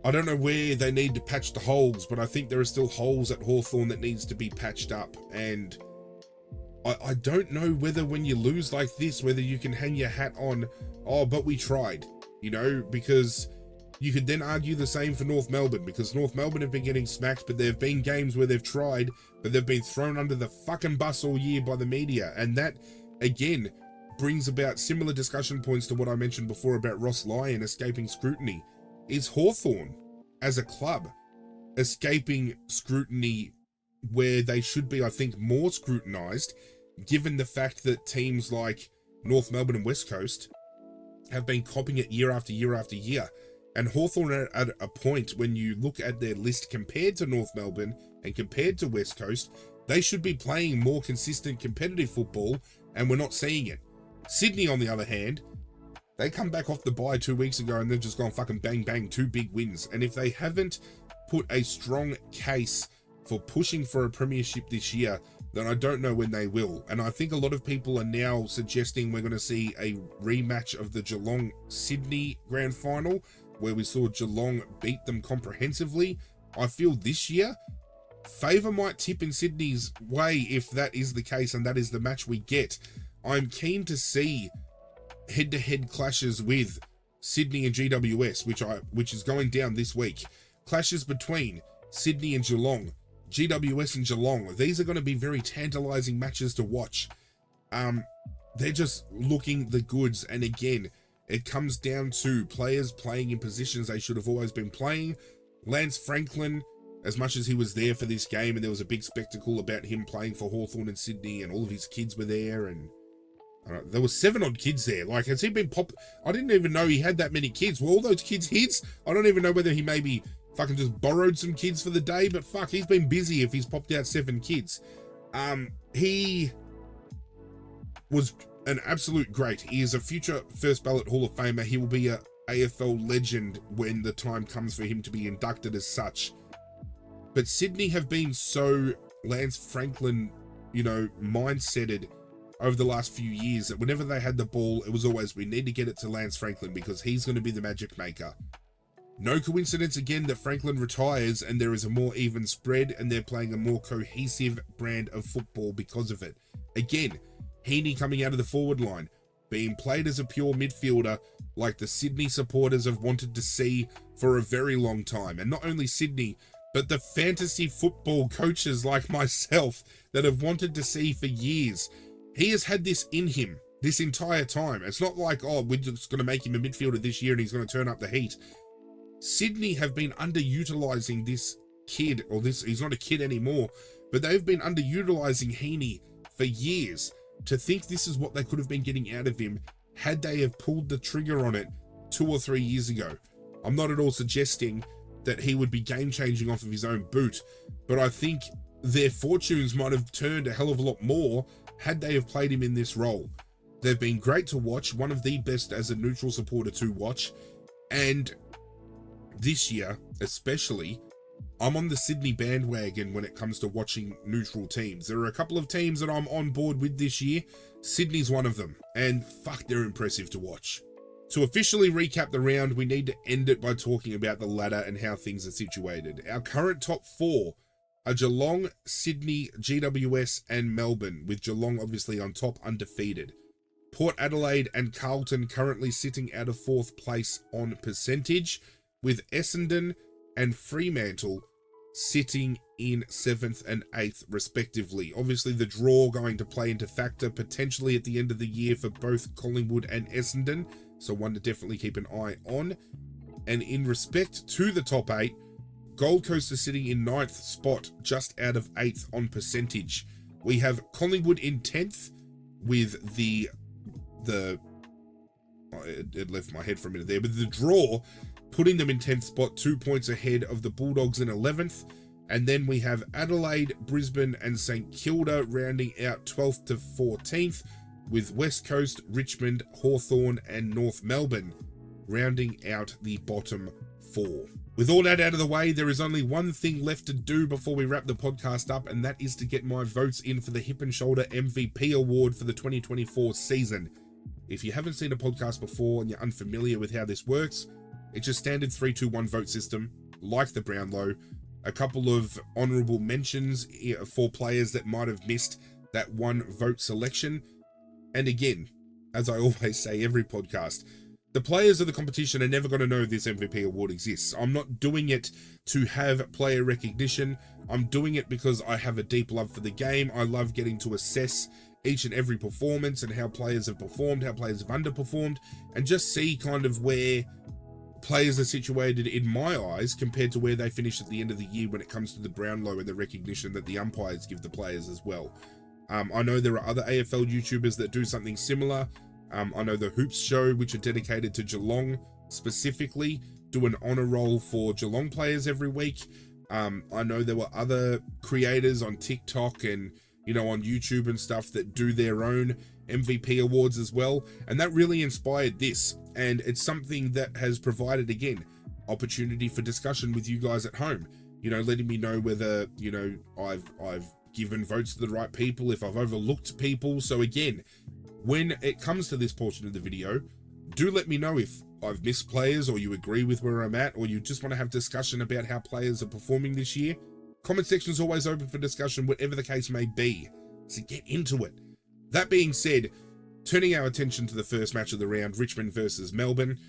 I don't know where they need to patch the holes, but I think there are still holes at Hawthorn that needs to be patched up. And I don't know whether when you lose like this, whether you can hang your hat on, oh, but we tried, you know, because you could then argue the same for North Melbourne, because North Melbourne have been getting smacked, but there have been games where they've tried, but they've been thrown under the fucking bus all year by the media. And that, again, brings about similar discussion points to what I mentioned before about Ross Lyon escaping scrutiny. Is Hawthorn, as a club, escaping scrutiny where they should be, I think, more scrutinised, given the fact that teams like North Melbourne and West Coast have been copying it year after year after year? And Hawthorn are at a point, when you look at their list compared to North Melbourne and compared to West Coast, they should be playing more consistent competitive football, and we're not seeing it. Sydney, on the other hand, they come back off the bye 2 weeks ago and they've just gone fucking bang bang, 2 big wins. And if they haven't put a strong case for pushing for a premiership this year, then I don't know when they will. And I think a lot of people are now suggesting we're going to see a rematch of the Geelong-Sydney grand final, where we saw Geelong beat them comprehensively. I feel this year, favour might tip in Sydney's way if that is the case and that is the match we get. I'm keen to see head-to-head clashes with Sydney and GWS, which is going down this week. Clashes between Sydney and Geelong, GWS and Geelong. These are going to be very tantalising matches to watch. They're just looking the goods, and again, it comes down to players playing in positions they should have always been playing. Lance Franklin, as much as he was there for this game, and there was a big spectacle about him playing for Hawthorn and Sydney, and all of his kids were there, and there were 7 odd kids there. Like, has he been I didn't even know he had that many kids. Were all those kids his? I don't even know whether he maybe fucking just borrowed some kids for the day, but fuck, he's been busy if he's popped out 7 kids. He was an absolute great. He is a future first ballot Hall of Famer. He will be a AFL legend when the time comes for him to be inducted as such. But Sydney have been so Lance Franklin, you know, mindseted over the last few years that whenever they had the ball, it was always, we need to get it to Lance Franklin because he's going to be the magic maker. No coincidence again that Franklin retires and there is a more even spread and they're playing a more cohesive brand of football because of it. Again, Heaney coming out of the forward line, being played as a pure midfielder like the Sydney supporters have wanted to see for a very long time. And not only Sydney, but the fantasy football coaches like myself that have wanted to see for years. He has had this in him this entire time. It's not like, oh, we're just going to make him a midfielder this year and he's going to turn up the heat. Sydney have been underutilising this kid, or he's not a kid anymore, but they've been underutilising Heaney for years. To think this is what they could have been getting out of him had they have pulled the trigger on it 2 or 3 years ago. I'm not at all suggesting that he would be game-changing off of his own boot, but I think their fortunes might have turned a hell of a lot more had they have played him in this role. They've been great to watch, one of the best as a neutral supporter to watch, and this year especially, I'm on the Sydney bandwagon when it comes to watching neutral teams. There are a couple of teams that I'm on board with this year. Sydney's one of them, and fuck, they're impressive to watch. To officially recap the round, we need to end it by talking about the ladder and how things are situated. Our current top 4 are Geelong, Sydney, GWS, and Melbourne, with Geelong obviously on top, undefeated. Port Adelaide and Carlton currently sitting out of 4th place on percentage, with Essendon and Fremantle sitting in 7th and 8th respectively. Obviously the draw going to play into factor potentially at the end of the year for both Collingwood and Essendon, so one to definitely keep an eye on. And in respect to the top 8, Gold Coast is sitting in 9th spot, just out of 8th on percentage. We have Collingwood in 10th with it left my head for a minute there, but the draw putting them in 10th spot, 2 points ahead of the Bulldogs in 11th. And then we have Adelaide, Brisbane, and St Kilda rounding out 12th to 14th, with West Coast, Richmond, Hawthorn, and North Melbourne rounding out the bottom 4. With all that out of the way, there is only one thing left to do before we wrap the podcast up, and that is to get my votes in for the Hip and Shoulder MVP award for the 2024 season. If you haven't seen a podcast before and you're unfamiliar with how this works, it's a standard 3-2-1 vote system, like the Brownlow. A couple of honourable mentions for players that might have missed that one vote selection. And again, as I always say every podcast, the players of the competition are never going to know this MVP award exists. I'm not doing it to have player recognition. I'm doing it because I have a deep love for the game. I love getting to assess each and every performance and how players have performed, how players have underperformed, and just see kind of where players are situated in my eyes compared to where they finish at the end of the year when it comes to the Brownlow and the recognition that the umpires give the players as well. I know there are other AFL YouTubers that do something similar. I know the Hoops Show, which are dedicated to Geelong specifically, do an honour roll for Geelong players every week. I know there were other creators on TikTok and, you know, on YouTube and stuff that do their own MVP awards as well. And that really inspired this. And it's something that has provided, again, opportunity for discussion with you guys at home. You know, letting me know whether, you know, I've given votes to the right people, if I've overlooked people. So again, when it comes to this portion of the video, do let me know if I've missed players, or you agree with where I'm at, or you just want to have discussion about how players are performing this year. Comment section is always open for discussion, whatever the case may be. So get into it. That being said, turning our attention to the first match of the round, Richmond versus Melbourne,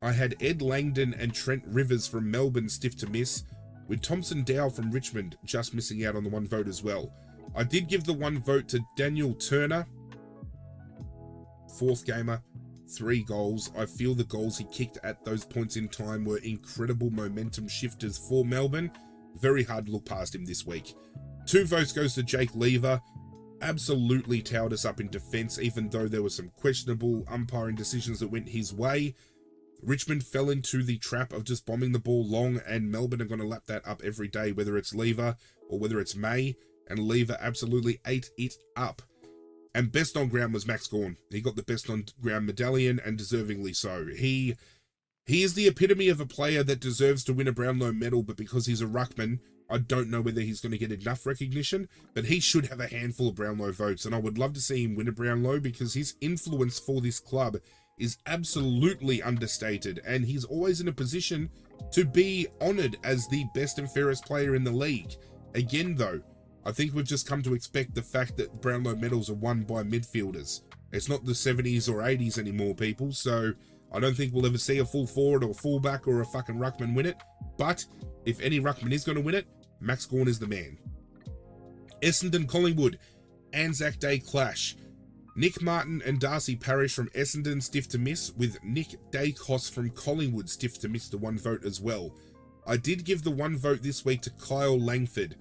I had Ed Langdon and Trent Rivers from Melbourne stiff to miss, with Thompson Dow from Richmond just missing out on the one vote as well. I did give the one vote to Daniel Turner, fourth gamer, 3 goals. I feel the goals he kicked at those points in time were incredible momentum shifters for Melbourne. Very hard to look past him this week. 2 votes goes to Jake Lever. Absolutely towed us up in defence, even though there were some questionable umpiring decisions that went his way. Richmond fell into the trap of just bombing the ball long, and Melbourne are going to lap that up every day, whether it's Lever or whether it's May, and Lever absolutely ate it up. And best on ground was Max Gawn. He got the best on ground medallion, and deservingly so. He is the epitome of a player that deserves to win a Brownlow medal, but because he's a ruckman, I don't know whether he's going to get enough recognition, but he should have a handful of Brownlow votes, and I would love to see him win a Brownlow because his influence for this club is absolutely understated, and he's always in a position to be honoured as the best and fairest player in the league. Again, though, I think we've just come to expect the fact that Brownlow medals are won by midfielders. It's not the 70s or 80s anymore, people, so I don't think we'll ever see a full forward or fullback or a fucking ruckman win it, but if any ruckman is going to win it, Max Gawn is the man. Essendon Collingwood, Anzac Day Clash. Nick Martin and Darcy Parish from Essendon stiff to miss, with Nick Dacos from Collingwood stiff to miss the one vote as well. I did give the one vote this week to Kyle Langford.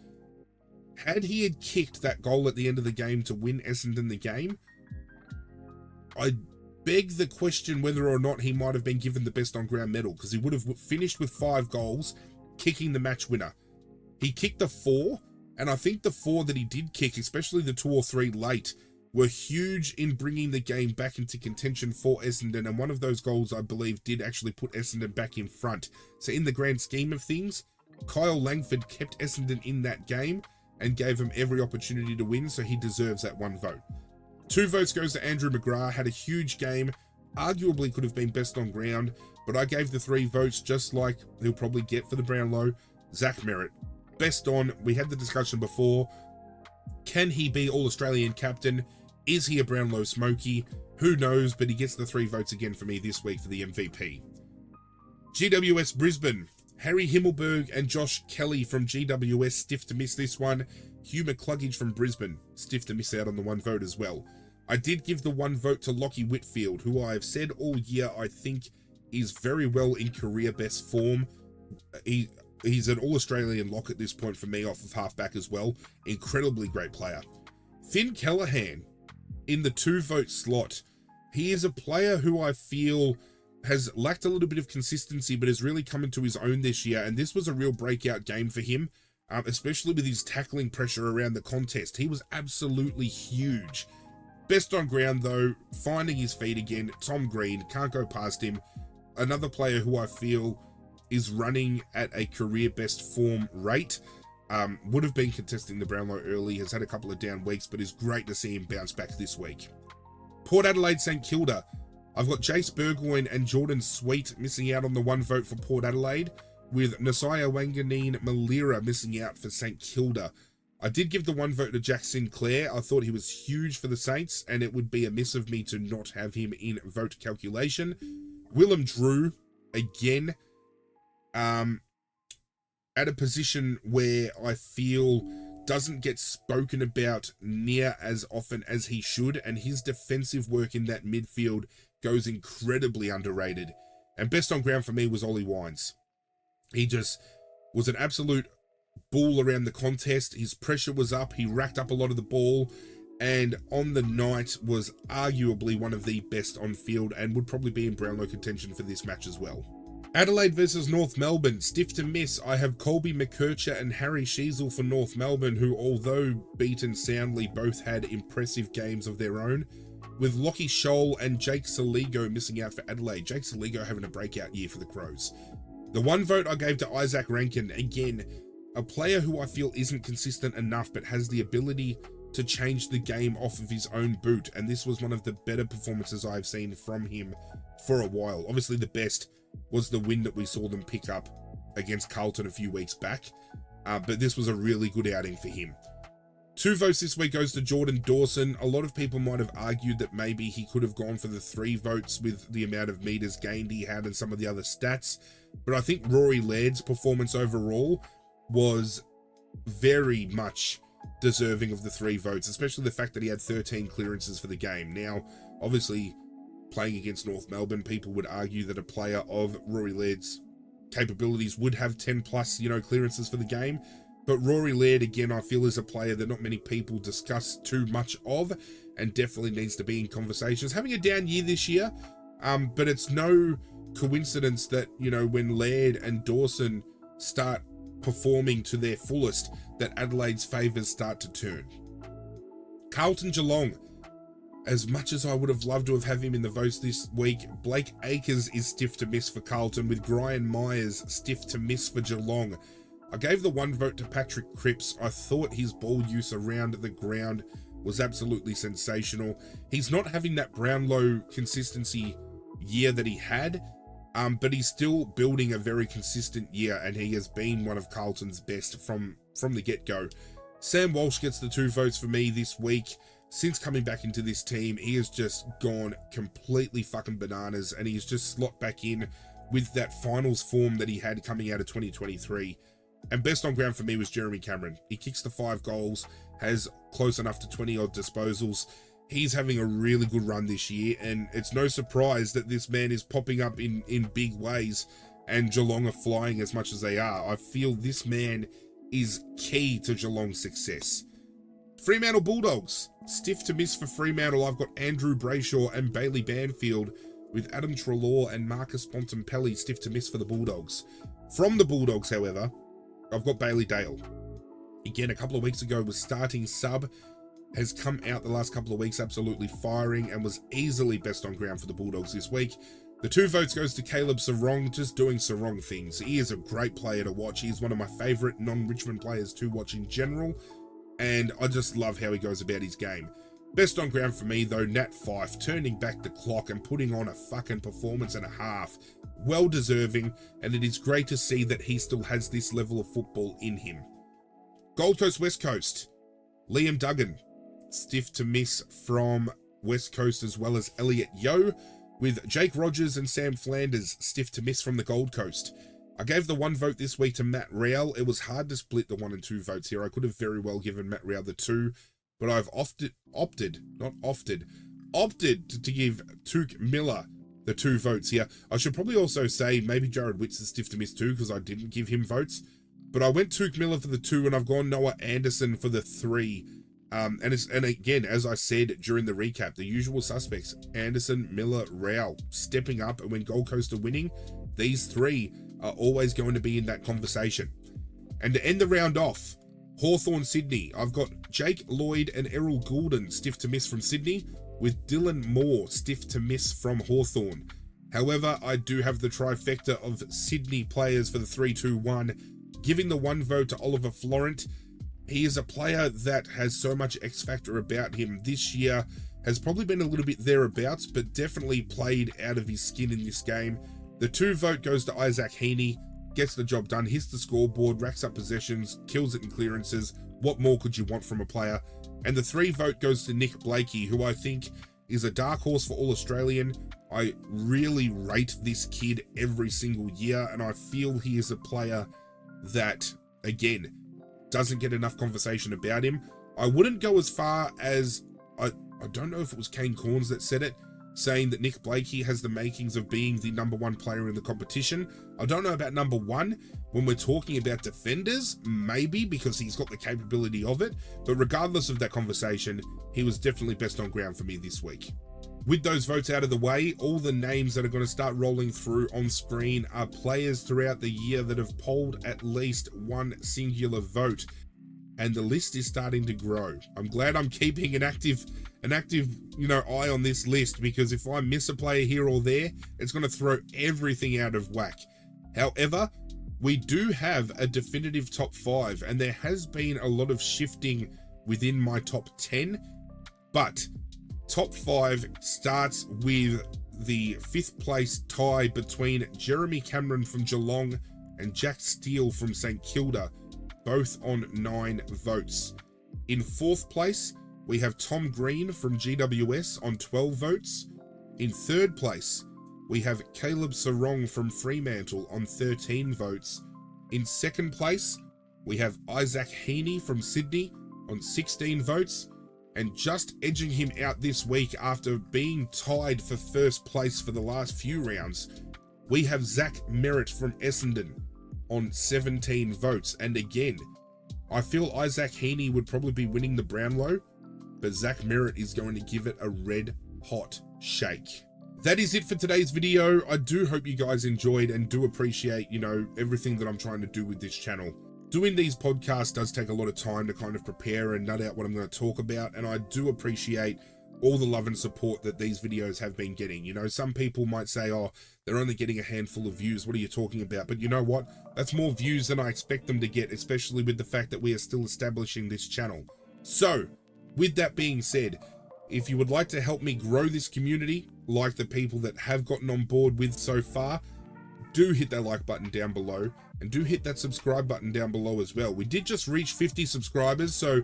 Had he had kicked that goal at the end of the game to win Essendon the game, I beg the question whether or not he might have been given the best on ground medal, because he would have finished with 5 goals, kicking the match winner. He kicked the 4, and I think the 4 that he did kick, especially the 2 or 3 late, were huge in bringing the game back into contention for Essendon, and one of those goals, I believe, did actually put Essendon back in front. So in the grand scheme of things, Kyle Langford kept Essendon in that game and gave him every opportunity to win, so he deserves that one vote. 2 votes goes to Andrew McGrath. Had a huge game, arguably could have been best on ground, but I gave the 3 votes just like he'll probably get for the Brownlow. Zach Merritt, best on. We had the discussion before. Can he be All-Australian captain? Is he a Brownlow smoky? Who knows, but he gets the 3 votes again for me this week for the MVP. GWS Brisbane, Harry Himmelberg and Josh Kelly from GWS stiff to miss this one. Hugh McCluggage from Brisbane stiff to miss out on the one vote as well. I did give the one vote to Lockie Whitfield, who I have said all year I think is very well in career best form. He's an All-Australian lock at this point for me off of halfback as well. Incredibly great player. Finn Callaghan in the 2 vote slot. He is a player who I feel has lacked a little bit of consistency, but has really come into his own this year, and this was a real breakout game for him, especially with his tackling pressure around the contest. He was absolutely huge. Best on ground, though, finding his feet again, Tom Green, can't go past him. another player who I feel is running at a career best form rate. Would have been contesting the Brownlow early, has had a couple of down weeks, but is great to see him bounce back this week. Port Adelaide St Kilda. I've got Jace Burgoyne and Jordan Sweet missing out on the 1 vote for Port Adelaide, with Nasiah Wanganeen Malira missing out for St Kilda. I did give the 1 vote to Jack Sinclair. I thought he was huge for the Saints, and it would be amiss of me to not have him in vote calculation. Willem Drew, again, at a position where I feel doesn't get spoken about near as often as he should, and his defensive work in that midfield goes incredibly underrated. And best on ground for me was Ollie Wines. He just was an absolute bull around the contest. His pressure was up, he racked up a lot of the ball, and on the night was arguably one of the best on field and would probably be in Brownlow contention for this match as well. Adelaide versus North Melbourne, stiff to miss. I have Colby McKercher and Harry Sheasel for North Melbourne, who, although beaten soundly, both had impressive games of their own, with Lockie Scholl and Jake Saligo missing out for Adelaide. Jake Saligo having a breakout year for the Crows. The 1 vote I gave to Isaac Rankin, again, a player who I feel isn't consistent enough but has the ability to change the game off of his own boot, and this was one of the better performances I've seen from him for a while. Obviously the best was the win that we saw them pick up against Carlton a few weeks back, but this was a really good outing for him. 2 votes this week goes to Jordan Dawson. A lot of people might have argued that maybe he could have gone for the 3 votes with the amount of meters gained he had and some of the other stats, but I think Rory Laird's performance overall was very much deserving of the 3 votes, especially the fact that he had 13 clearances for the game. Now, obviously, playing against North Melbourne, people would argue that a player of Rory Laird's capabilities would have 10 plus, clearances for the game. But Rory Laird, again, I feel is a player that not many people discuss too much of and definitely needs to be in conversations. Having a down year this year, but it's no coincidence that, when Laird and Dawson start performing to their fullest, that Adelaide's favours start to turn. Carlton Geelong. As much as I would have loved to have had him in the votes this week, Blake Acres is stiff to miss for Carlton, with Brian Myers stiff to miss for Geelong. I gave the 1 vote to Patrick Cripps. I thought his ball use around the ground was absolutely sensational. He's not having that Brownlow consistency year that he had, but he's still building a very consistent year, and he has been one of Carlton's best from the get-go. Sam Walsh gets the 2 votes for me this week. Since coming back into this team, he has just gone completely fucking bananas, and he's just slot back in with that finals form that he had coming out of 2023. And best on ground for me was Jeremy Cameron. He kicks the 5 goals, has close enough to 20-odd disposals. He's having a really good run this year, and it's no surprise that this man is popping up in big ways, and Geelong are flying as much as they are. I feel this man is key to Geelong's success. Fremantle Bulldogs. Stiff to miss for Fremantle. I've got Andrew Brayshaw and Bailey Banfield, with Adam Treloar and Marcus Bontempelli stiff to miss for the Bulldogs. From the Bulldogs, however, I've got Bailey Dale. Again, a couple of weeks ago was starting sub, has come out the last couple of weeks absolutely firing, and was easily best on ground for the Bulldogs this week. The 2 votes goes to Caleb Sarong, just doing Sarong things. He is a great player to watch. He's one of my favourite non-Richmond players to watch in general, and I just love how he goes about his game. Best on ground for me, though, Nat Fyfe, turning back the clock and putting on a fucking performance and a half. Well deserving, and it is great to see that he still has this level of football in him. Gold Coast West Coast. Liam Duggan, stiff to miss from West Coast, as well as Elliot Yeo, with Jake Rogers and Sam Flanders stiff to miss from the Gold Coast. I gave the 1 vote this week to Matt Rowell. It was hard to split the 1 and 2 votes here. I could have very well given Matt Rowell the 2, but I've opted to give Touk Miller the 2 votes here. I should probably also say maybe Jared Witts is stiff to miss too, because I didn't give him votes, but I went Touk Miller for the 2, and I've gone Noah Anderson for the 3. And again, as I said during the recap, the usual suspects, Anderson, Miller, Rowell, stepping up, and when Gold Coast are winning, these 3 are always going to be in that conversation. And to end the round off, Hawthorn Sydney, I've got Jake Lloyd and Errol Goulden stiff to miss from Sydney, with Dylan Moore stiff to miss from Hawthorn. However, I do have the trifecta of Sydney players for the 3-2-1, giving the 1 vote to Oliver Florent. He is a player that has so much X factor about him. This year has probably been a little bit thereabouts, but definitely played out of his skin in this game. The 2 vote goes to Isaac Heaney, gets the job done, hits the scoreboard, racks up possessions, kills it in clearances. What more could you want from a player? And the 3 vote goes to Nick Blakey, who I think is a dark horse for All-Australian. I really rate this kid every single year, and I feel he is a player that, again, doesn't get enough conversation about him. I wouldn't go as far as, I don't know if it was Kane Corns that said it, saying that Nick Blakey has the makings of being the #1 player in the competition. I don't know about #1. When we're talking about defenders, maybe, because he's got the capability of it. But regardless of that conversation, he was definitely best on ground for me this week. With those votes out of the way, all the names that are going to start rolling through on screen are players throughout the year that have polled at least 1 singular vote. And the list is starting to grow. I'm glad I'm keeping an active, eye on this list, because if I miss a player here or there, it's going to throw everything out of whack. However, we do have a definitive top 5, and there has been a lot of shifting within my top 10, but top 5 starts with the 5th place tie between Jeremy Cameron from Geelong and Jack Steele from St Kilda, both on 9 votes. In 4th place, we have Tom Green from GWS on 12 votes. In 3rd place, we have Caleb Sarong from Fremantle on 13 votes. In 2nd place, we have Isaac Heaney from Sydney on 16 votes. And just edging him out this week after being tied for 1st place for the last few rounds, we have Zach Merritt from Essendon on 17 votes. And again, I feel Isaac Heaney would probably be winning the Brownlow, but Zach Merritt is going to give it a red hot shake. That is it for today's video. I do hope you guys enjoyed and do appreciate, everything that I'm trying to do with this channel. Doing these podcasts does take a lot of time to kind of prepare and nut out what I'm going to talk about, and I do appreciate all the love and support that these videos have been getting. Some people might say, oh, they're only getting a handful of views. What are you talking about? But you know what? That's more views than I expect them to get, especially with the fact that we are still establishing this channel. So, with that being said, if you would like to help me grow this community, like the people that have gotten on board with so far, do hit that like button down below, and do hit that subscribe button down below as well. We did just reach 50 subscribers, so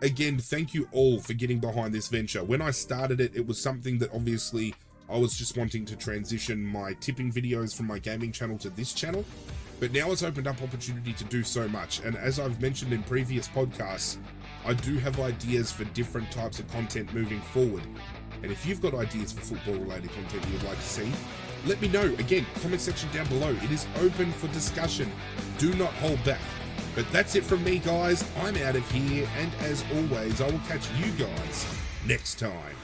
again, thank you all for getting behind this venture. When I started it, it was something that obviously I was just wanting to transition my tipping videos from my gaming channel to this channel, but now it's opened up opportunity to do so much. And as I've mentioned in previous podcasts, I do have ideas for different types of content moving forward. And if you've got ideas for football related content you would like to see, let me know. Again, comment section down below. It is open for discussion. Do not hold back. But that's it from me, guys. I'm out of here, and as always, I will catch you guys next time.